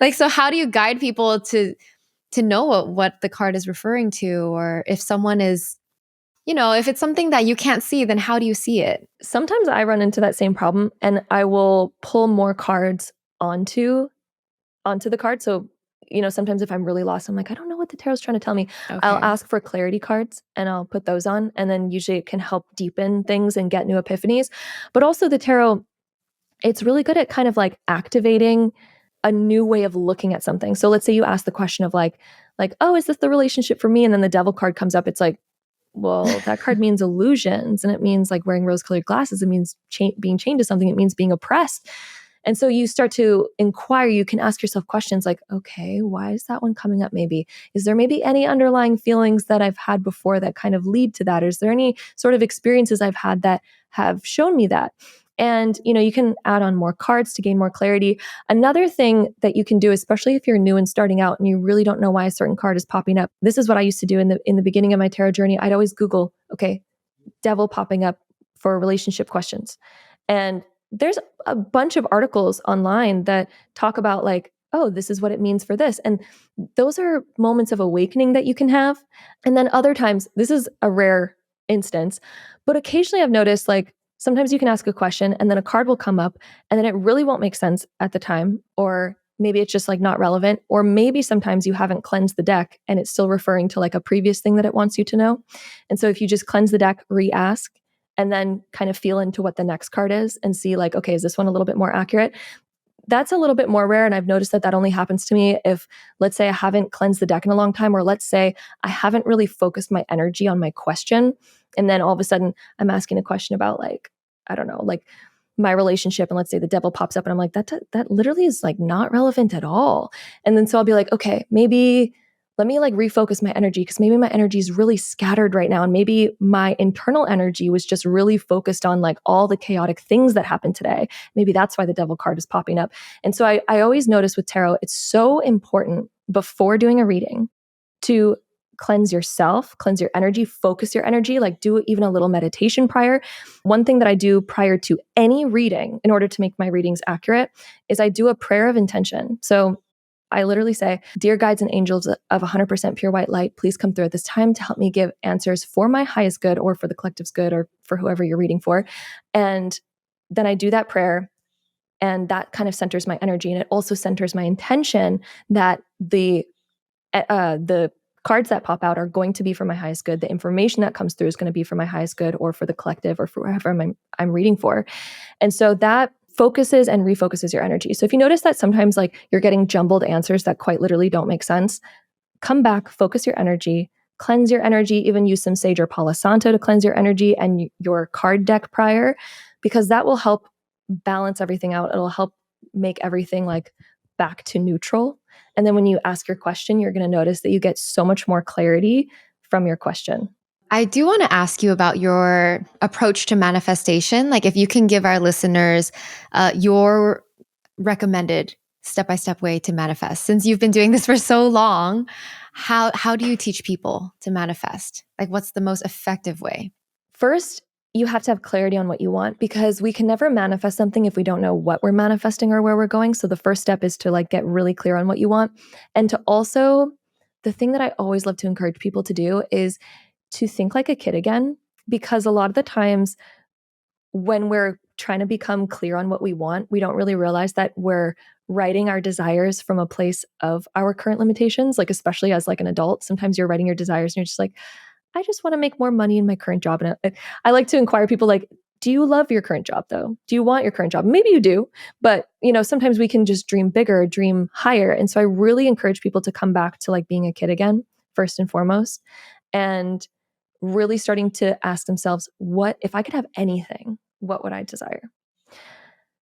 like, so how do you guide people to know what the card is referring to? Or if someone is, if it's something that you can't see, then how do you see it? Sometimes I run into that same problem and I will pull more cards onto the card. So, sometimes if I'm really lost, I'm like, I don't know what the tarot's trying to tell me. I'll Okay. ask for clarity cards and I'll put those on. And then usually it can help deepen things and get new epiphanies. But also the tarot, it's really good at kind of like activating a new way of looking at something. So let's say you ask the question of like, oh, is this the relationship for me? And then the devil card comes up. It's like, well, that card means illusions and it means like wearing rose colored glasses. It means being chained to something. It means being oppressed. And so you start to inquire, you can ask yourself questions like, okay, why is that one coming up? Maybe, is there maybe any underlying feelings that I've had before that kind of lead to that? Or is there any sort of experiences I've had that have shown me that? And, you can add on more cards to gain more clarity. Another thing that you can do, especially if you're new and starting out and you really don't know why a certain card is popping up. This is what I used to do in the beginning of my tarot journey. I'd always Google, okay, devil popping up for relationship questions. And there's a bunch of articles online that talk about like, oh, this is what it means for this. And those are moments of awakening that you can have. And then other times, this is a rare instance, but occasionally I've noticed like sometimes you can ask a question and then a card will come up and then it really won't make sense at the time, or maybe it's just like not relevant, or maybe sometimes you haven't cleansed the deck and it's still referring to like a previous thing that it wants you to know. And so if you just cleanse the deck, re-ask, and then kind of feel into what the next card is and see like, okay, is this one a little bit more accurate? That's a little bit more rare. And I've noticed that only happens to me if, let's say I haven't cleansed the deck in a long time, or let's say I haven't really focused my energy on my question. And then all of a sudden I'm asking a question about like, I don't know, like my relationship. And let's say the devil pops up and I'm like, that literally is like not relevant at all. And then so I'll be like, okay, maybe let me like refocus my energy because maybe my energy is really scattered right now. And maybe my internal energy was just really focused on like all the chaotic things that happened today. Maybe that's why the devil card is popping up. And so I always notice with tarot, it's so important before doing a reading to cleanse yourself, cleanse your energy, focus your energy, like do even a little meditation prior. One thing that I do prior to any reading in order to make my readings accurate is I do a prayer of intention. So I literally say, dear guides and angels of 100% pure white light, please come through at this time to help me give answers for my highest good or for the collective's good or for whoever you're reading for. And then I do that prayer and that kind of centers my energy. And it also centers my intention that the cards that pop out are going to be for my highest good. The information that comes through is going to be for my highest good or for the collective or for whoever I'm reading for. And so that focuses and refocuses your energy. So if you notice that sometimes like you're getting jumbled answers that quite literally don't make sense, come back, focus your energy, cleanse your energy, even use some sage or Palo Santo to cleanse your energy and your card deck prior, because that will help balance everything out. It'll help make everything like back to neutral. And then when you ask your question, you're going to notice that you get so much more clarity from your question. I do want to ask you about your approach to manifestation. Like, if you can give our listeners your recommended step-by-step way to manifest. Since you've been doing this for so long, how do you teach people to manifest? Like, what's the most effective way? First, you have to have clarity on what you want because we can never manifest something if we don't know what we're manifesting or where we're going. So the first step is to like get really clear on what you want. And to also, the thing that I always love to encourage people to do is to think like a kid again, because a lot of the times when we're trying to become clear on what we want, we don't really realize that we're writing our desires from a place of our current limitations. Like, especially as like an adult, sometimes you're writing your desires and you're just like, I just want to make more money in my current job. And I like to inquire people like, do you love your current job though? Do you want your current job? Maybe you do, but sometimes we can just dream bigger, dream higher. And so I really encourage people to come back to like being a kid again, first and foremost, and really starting to ask themselves, what if I could have anything, what would I desire?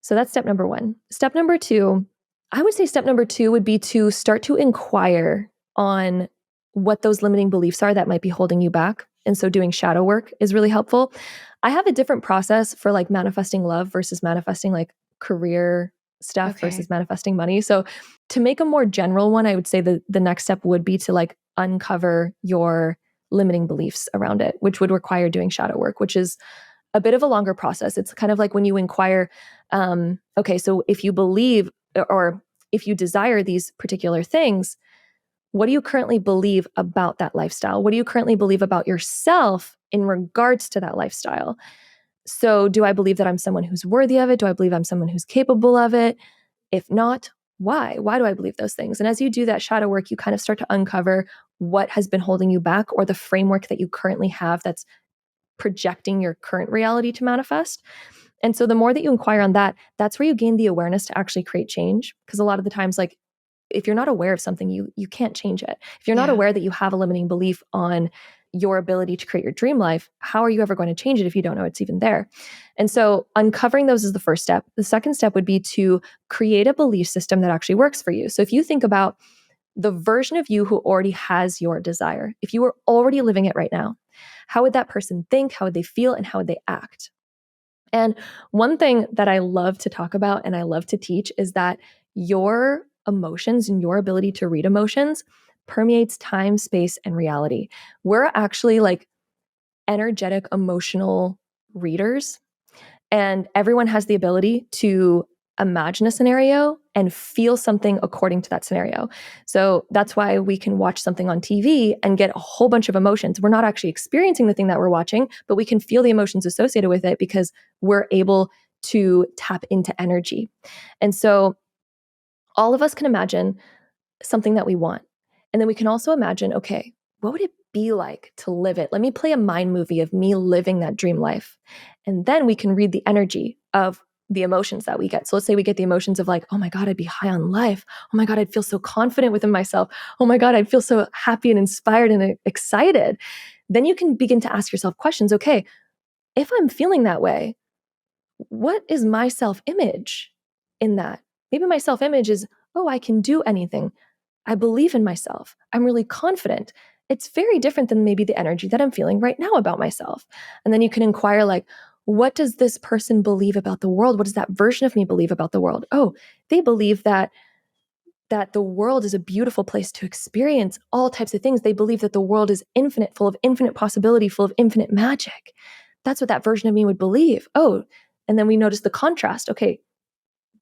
So that's step number one. Step number two, I would say step number two would be to start to inquire on what those limiting beliefs are that might be holding you back. And so doing shadow work is really helpful. I have a different process for like manifesting love versus manifesting like career stuff Okay. versus manifesting money. So to make a more general one, I would say the next step would be to like uncover your limiting beliefs around it, which would require doing shadow work, which is a bit of a longer process. It's kind of like when you inquire, okay, so if you believe or if you desire these particular things, what do you currently believe about that lifestyle? What do you currently believe about yourself in regards to that lifestyle? So, do I believe that I'm someone who's worthy of it? Do I believe I'm someone who's capable of it? If not, why? Why do I believe those things? And as you do that shadow work, you kind of start to uncover what has been holding you back or the framework that you currently have that's projecting your current reality to manifest. And so the more that you inquire on that, that's where you gain the awareness to actually create change. Because a lot of the times, like if you're not aware of something, you can't change it. If you're not Yeah. aware that you have a limiting belief on your ability to create your dream life, how are you ever going to change it if you don't know it's even there? And so uncovering those is the first step. The second step would be to create a belief system that actually works for you. So if you think about the version of you who already has your desire, if you were already living it right now, how would that person think? How would they feel? And how would they act? And one thing that I love to talk about and I love to teach is that your emotions and your ability to read emotions permeates time, space, and reality. We're actually like energetic, emotional readers, and everyone has the ability to imagine a scenario and feel something according to that scenario. So that's why we can watch something on TV and get a whole bunch of emotions. We're not actually experiencing the thing that we're watching, but we can feel the emotions associated with it because we're able to tap into energy. And so all of us can imagine something that we want. And then we can also imagine, okay, what would it be like to live it? Let me play a mind movie of me living that dream life. And then we can read the energy of the emotions that we get. So let's say we get the emotions of like, oh my God, I'd be high on life. Oh my God, I'd feel so confident within myself. Oh my God, I'd feel so happy and inspired and excited. Then you can begin to ask yourself questions. Okay, if I'm feeling that way, what is my self image in that? Maybe my self image is, oh, I can do anything. I believe in myself. I'm really confident. It's very different than maybe the energy that I'm feeling right now about myself. And then you can inquire, like, what does this person believe about the world? What does that version of me believe about the world? Oh, they believe that the world is a beautiful place to experience all types of things. They believe that the world is infinite, full of infinite possibility, full of infinite magic. That's what that version of me would believe. Oh, and then we notice the contrast. Okay,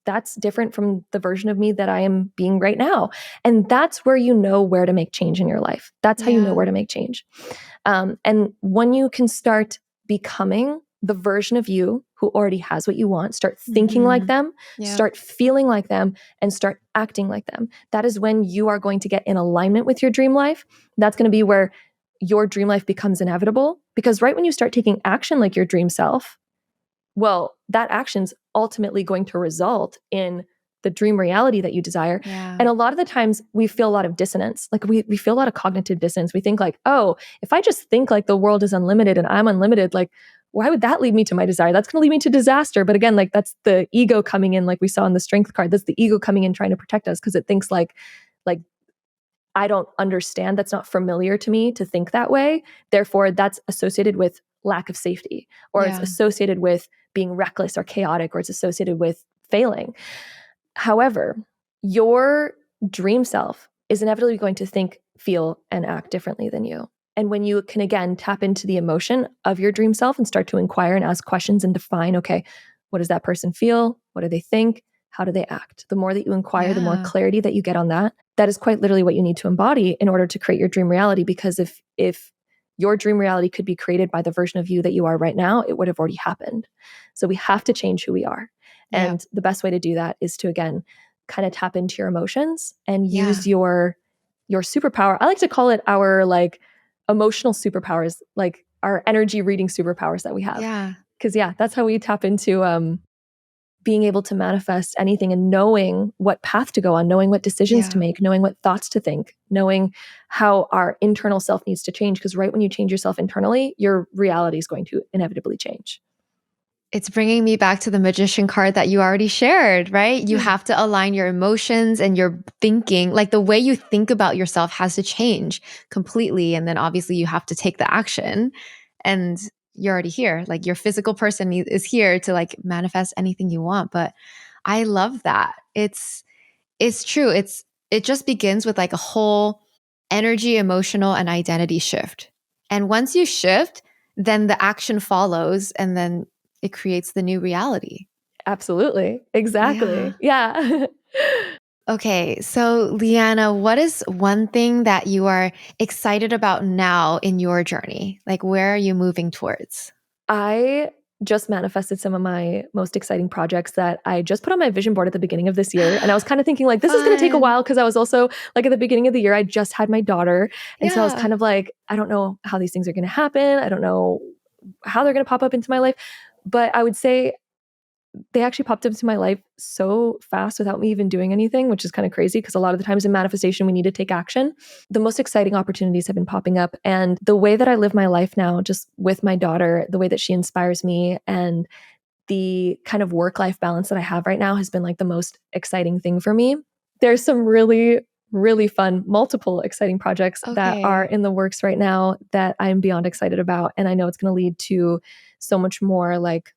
that's different from the version of me that I am being right now. And that's where you know where to make change in your life. That's how you know Yeah. where to make change. And when you can start becoming the version of you who already has what you want, start thinking like Mhm. them, Yeah. start feeling like them, and start acting like them. That is when you are going to get in alignment with your dream life. That's going to be where your dream life becomes inevitable. Because right when you start taking action like your dream self, well, that action's ultimately going to result in the dream reality that you desire. Yeah. And a lot of the times we feel a lot of dissonance. Like we feel a lot of cognitive dissonance. We think like, oh, if I just think like the world is unlimited and I'm unlimited, like, why would that lead me to my desire? That's going to lead me to disaster. But again, like that's the ego coming in, like we saw in the strength card. That's the ego coming in trying to protect us because it thinks like I don't understand. That's not familiar to me to think that way. Therefore, that's associated with lack of safety, or it's Yeah. associated with being reckless or chaotic, or it's associated with failing. However, your dream self is inevitably going to think, feel, and act differently than you. And when you can again tap into the emotion of your dream self and start to inquire and ask questions and define, okay, what does that person feel? What do they think? How do they act? The more that you inquire, the more Yeah. clarity that you get on that. That is quite literally what you need to embody in order to create your dream reality. Because if your dream reality could be created by the version of you that you are right now, it would have already happened. So we have to change who we are. Yeah. And the best way to do that is to, again, kind of tap into your emotions and Yeah. use your superpower. I like to call it our like emotional superpowers, like our energy reading superpowers that we have. Yeah. Because yeah, that's how we tap into being able to manifest anything and knowing what path to go on, knowing what decisions to Yeah. make, knowing what thoughts to think, knowing how our internal self needs to change. Because right when you change yourself internally, your reality is going to inevitably change. It's bringing me back to the magician card that you already shared, right? You have to align your emotions and your thinking. Like the way you think about yourself has to change completely. And then obviously you have to take the action. And you're already here. Like your physical person is here to like manifest anything you want. But I love that. It's true. It just begins with like a whole energy, emotional, and identity shift. And once you shift, then the action follows and then it creates the new reality. Absolutely. Yeah. Exactly. Yeah. Okay. So, Leanna, what is one thing that you are excited about now in your journey? Like, where are you moving towards? I just manifested some of my most exciting projects that I just put on my vision board at the beginning of this year. And I was kind of thinking like, this is going to take a Fun. while because I was also like at the beginning of the year, I just had my daughter. And so I was Yeah. kind of like, I don't know how these things are going to happen. I don't know how they're going to pop up into my life. But I would say they actually popped into my life so fast without me even doing anything, which is kind of crazy because a lot of the times in manifestation, we need to take action. The most exciting opportunities have been popping up. And the way that I live my life now, just with my daughter, the way that she inspires me and the kind of work-life balance that I have right now has been like the most exciting thing for me. There's some really, really fun, multiple exciting projects that are Okay. in the works right now that I'm beyond excited about. And I know it's going to lead to so much more like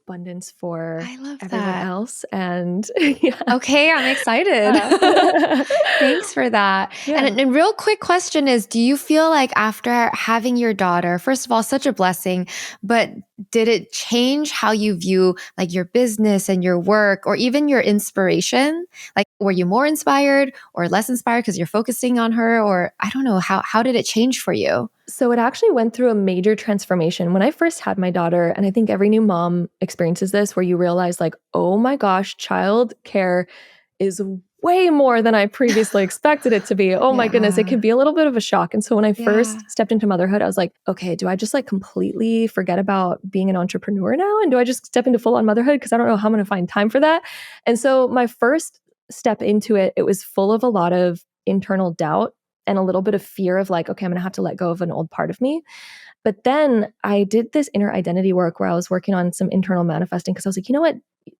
abundance for I love everyone that. else. And yeah. Okay, I'm excited. Yeah. Thanks for that. Yeah. And a real quick question is, do you feel like after having your daughter, first of all, such a blessing, but did it change how you view like your business and your work or even your inspiration? Like were you more inspired or less inspired because you're focusing on her or I don't know, how did it change for you? So it actually went through a major transformation when I first had my daughter. And I think every new mom experiences this where you realize, like, oh my gosh, child care is way more than I previously expected it to be. Oh my goodness, it Yeah. can be a little bit of a shock. And so when I Yeah. first stepped into motherhood, I was like, okay, do I just like completely forget about being an entrepreneur now? And do I just step into full on motherhood? Because I don't know how I'm going to find time for that. And so my first step into it, it was full of a lot of internal doubt and a little bit of fear of like, okay, I'm going to have to let go of an old part of me. But then I did this inner identity work where I was working on some internal manifesting because I was like, you know what?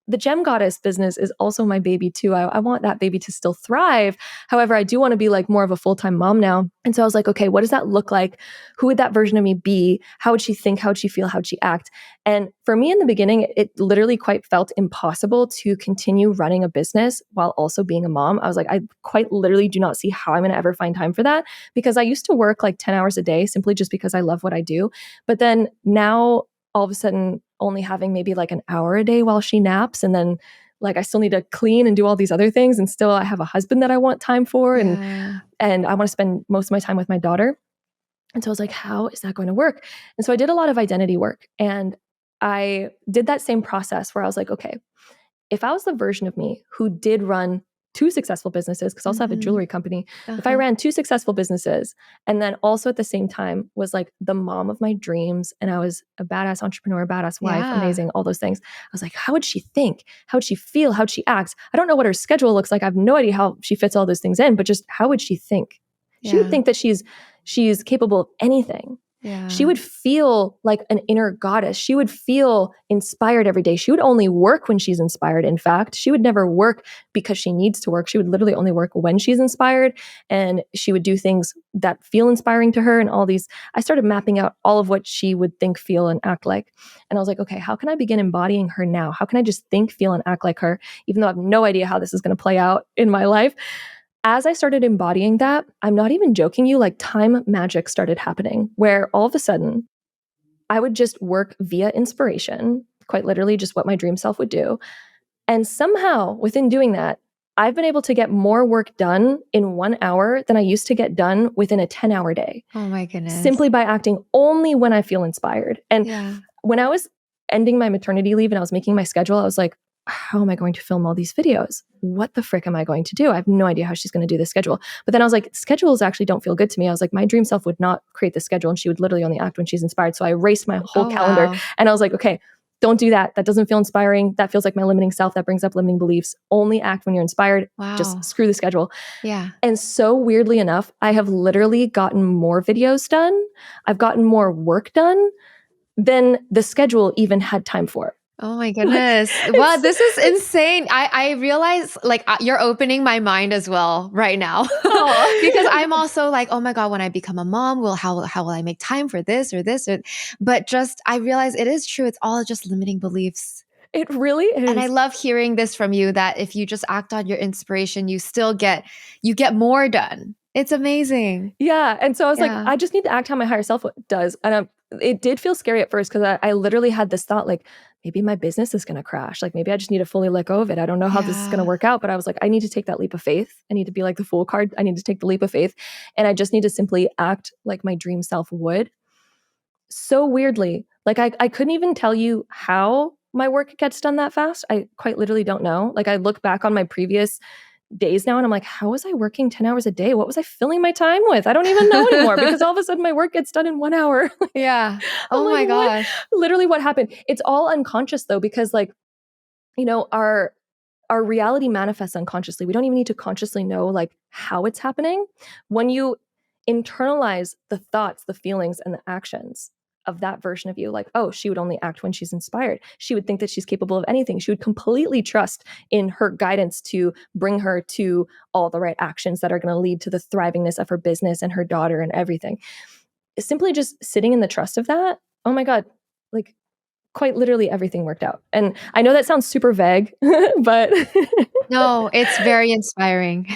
The Gem Goddess business is also my baby too. I want that baby to still thrive. However, I do want to be like more of a full-time mom now. And so I was like, okay, what does that look like? Who would that version of me be? How would she think? How would she feel? How would she act? And for me in the beginning, it literally quite felt impossible to continue running a business while also being a mom. I was like, I quite literally do not see how I'm going to ever find time for that because I used to work like 10 hours a day simply just because I love what I do. But then now all of a sudden only having maybe like an hour a day while she naps and then like I still need to clean and do all these other things and still I have a husband that I want time for Yeah. and I want to spend most of my time with my daughter. And so I was like, how is that going to work? And so I did a lot of identity work and I did that same process where I was like, okay, if I was the version of me who did run two successful businesses, because I also have a Mhm. jewelry company, if I Uh-huh. ran two successful businesses and then also at the same time was like the mom of my dreams and I was a badass entrepreneur, badass wife, Yeah. amazing, all those things, I was like, how would she think? How would she feel? How would she act? I don't know what her schedule looks like. I have no idea how she fits all those things in, but just how would she think? She would Yeah. think that she's capable of anything. She Yeah. would feel like an inner goddess. She would feel inspired every day. She would only work when she's inspired. In fact, she would never work because she needs to work. She would literally only work when she's inspired. And she would do things that feel inspiring to her and all these. I started mapping out all of what she would think, feel, and act like. And I was like, okay, how can I begin embodying her now? How can I just think, feel, and act like her, even though I have no idea how this is going to play out in my life? As I started embodying that, I'm not even joking you, like time magic started happening where all of a sudden I would just work via inspiration, quite literally just what my dream self would do. And somehow within doing that, I've been able to get more work done in 1 hour than I used to get done within a 10-hour day, Oh my goodness. simply by acting only when I feel inspired. And Yeah. when I was ending my maternity leave and I was making my schedule, I was like, how am I going to film all these videos? What the frick am I going to do? I have no idea how she's going to do this schedule. But then I was like, schedules actually don't feel good to me. I was like, my dream self would not create the schedule and she would literally only act when she's inspired. So I erased my whole Oh calendar wow. and I was like, okay, don't do that. That doesn't feel inspiring. That feels like my limiting self. That brings up limiting beliefs. Only act when you're inspired. Just Wow. screw the schedule. Yeah. And so weirdly enough, I have literally gotten more videos done. I've gotten more work done than the schedule even had time for. Oh my goodness. Wow, this is insane. I realize like you're opening my mind as well right now. Because I'm also like, oh my God, when I become a mom, how will I make time for this or this? But just, I realize it is true. It's all just limiting beliefs. It really is. And I love hearing this from you, that if you just act on your inspiration, you get more done. It's amazing. Yeah. And so I was like, I just need to act how my higher self does. And it did feel scary at first because I literally had this thought like, maybe my business is going to crash. Like maybe I just need to fully let go of it. I don't know how this is going to work out, but I was like, I need to take that leap of faith. I need to be like the fool card. I need to take the leap of faith. And I just need to simply act like my dream self would. So weirdly, like I couldn't even tell you how my work gets done that fast. I quite literally don't know. Like I look back on my previous days now and I'm like, how was I working 10 hours a day? What was I filling my time with? I don't even know anymore because all of a sudden my work gets done in 1 hour. Yeah. Oh my gosh. Literally what happened? It's all unconscious though, because like, our reality manifests unconsciously. We don't even need to consciously know like how it's happening. When you internalize the thoughts, the feelings, and the actions of that version of you, like, oh, she would only act when she's inspired. She would think that she's capable of anything. She would completely trust in her guidance to bring her to all the right actions that are going to lead to the thrivingness of her business and her daughter and everything. Simply just sitting in the trust of that, oh my God, like quite literally everything worked out. And I know that sounds super vague, but no, it's very inspiring.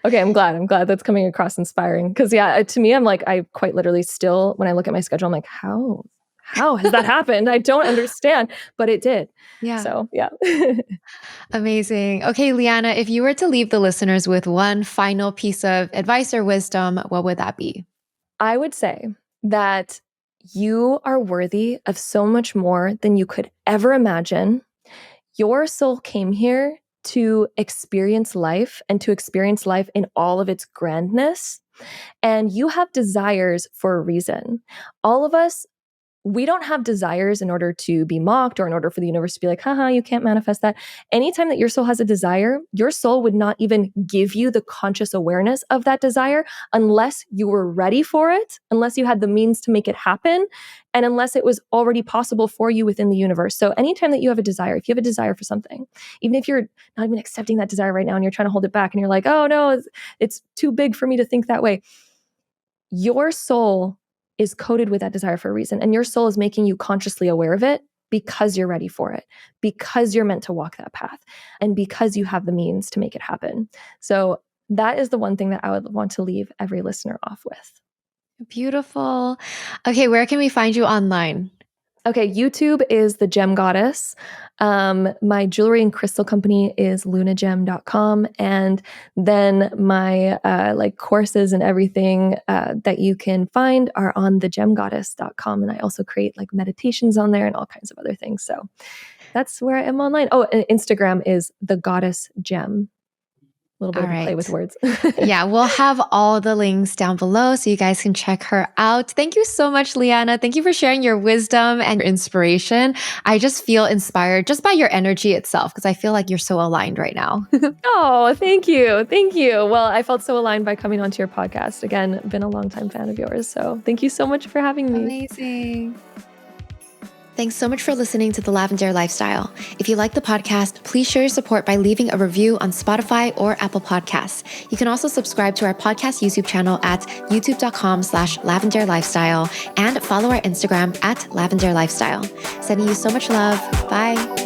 Okay, I'm glad that's coming across inspiring. Because yeah, to me, I'm like, I quite literally still, when I look at my schedule, I'm like, how has that happened? I don't understand, but it did. Yeah. So yeah. Amazing. Okay, Leanna, if you were to leave the listeners with one final piece of advice or wisdom, what would that be? I would say that you are worthy of so much more than you could ever imagine. Your soul came here to experience life and to experience life in all of its grandness. And you have desires for a reason. All of us, we don't have desires in order to be mocked or in order for the universe to be like, haha, you can't manifest that. Anytime that your soul has a desire, your soul would not even give you the conscious awareness of that desire unless you were ready for it, unless you had the means to make it happen, and unless it was already possible for you within the universe. So anytime that you have a desire, if you have a desire for something, even if you're not even accepting that desire right now and you're trying to hold it back and you're like, oh no, it's too big for me to think that way, your soul is coded with that desire for a reason. And your soul is making you consciously aware of it because you're ready for it, because you're meant to walk that path, and because you have the means to make it happen. So that is the one thing that I would want to leave every listener off with. Beautiful. Okay, where can we find you online? Okay, YouTube is The Gem Goddess. My jewelry and crystal company is lunagem.com. And then my courses and everything that you can find are on thegemgoddess.com. And I also create like meditations on there and all kinds of other things. So that's where I am online. Oh, and Instagram is The Goddess Gem. A little bit of a play with words. Yeah, we'll have all the links down below so you guys can check her out. Thank you so much, Leanna. Thank you for sharing your wisdom and your inspiration. I just feel inspired just by your energy itself because I feel like you're so aligned right now. Oh, thank you. Thank you. Well, I felt so aligned by coming onto your podcast. Again, been a longtime fan of yours. So thank you so much for having me. Amazing. Thanks so much for listening to the Lavendaire Lifestyle. If you like the podcast, please show your support by leaving a review on Spotify or Apple Podcasts. You can also subscribe to our podcast YouTube channel at youtube.com/Lavendaire Lifestyle and follow our Instagram at Lavendaire Lifestyle. Sending you so much love. Bye.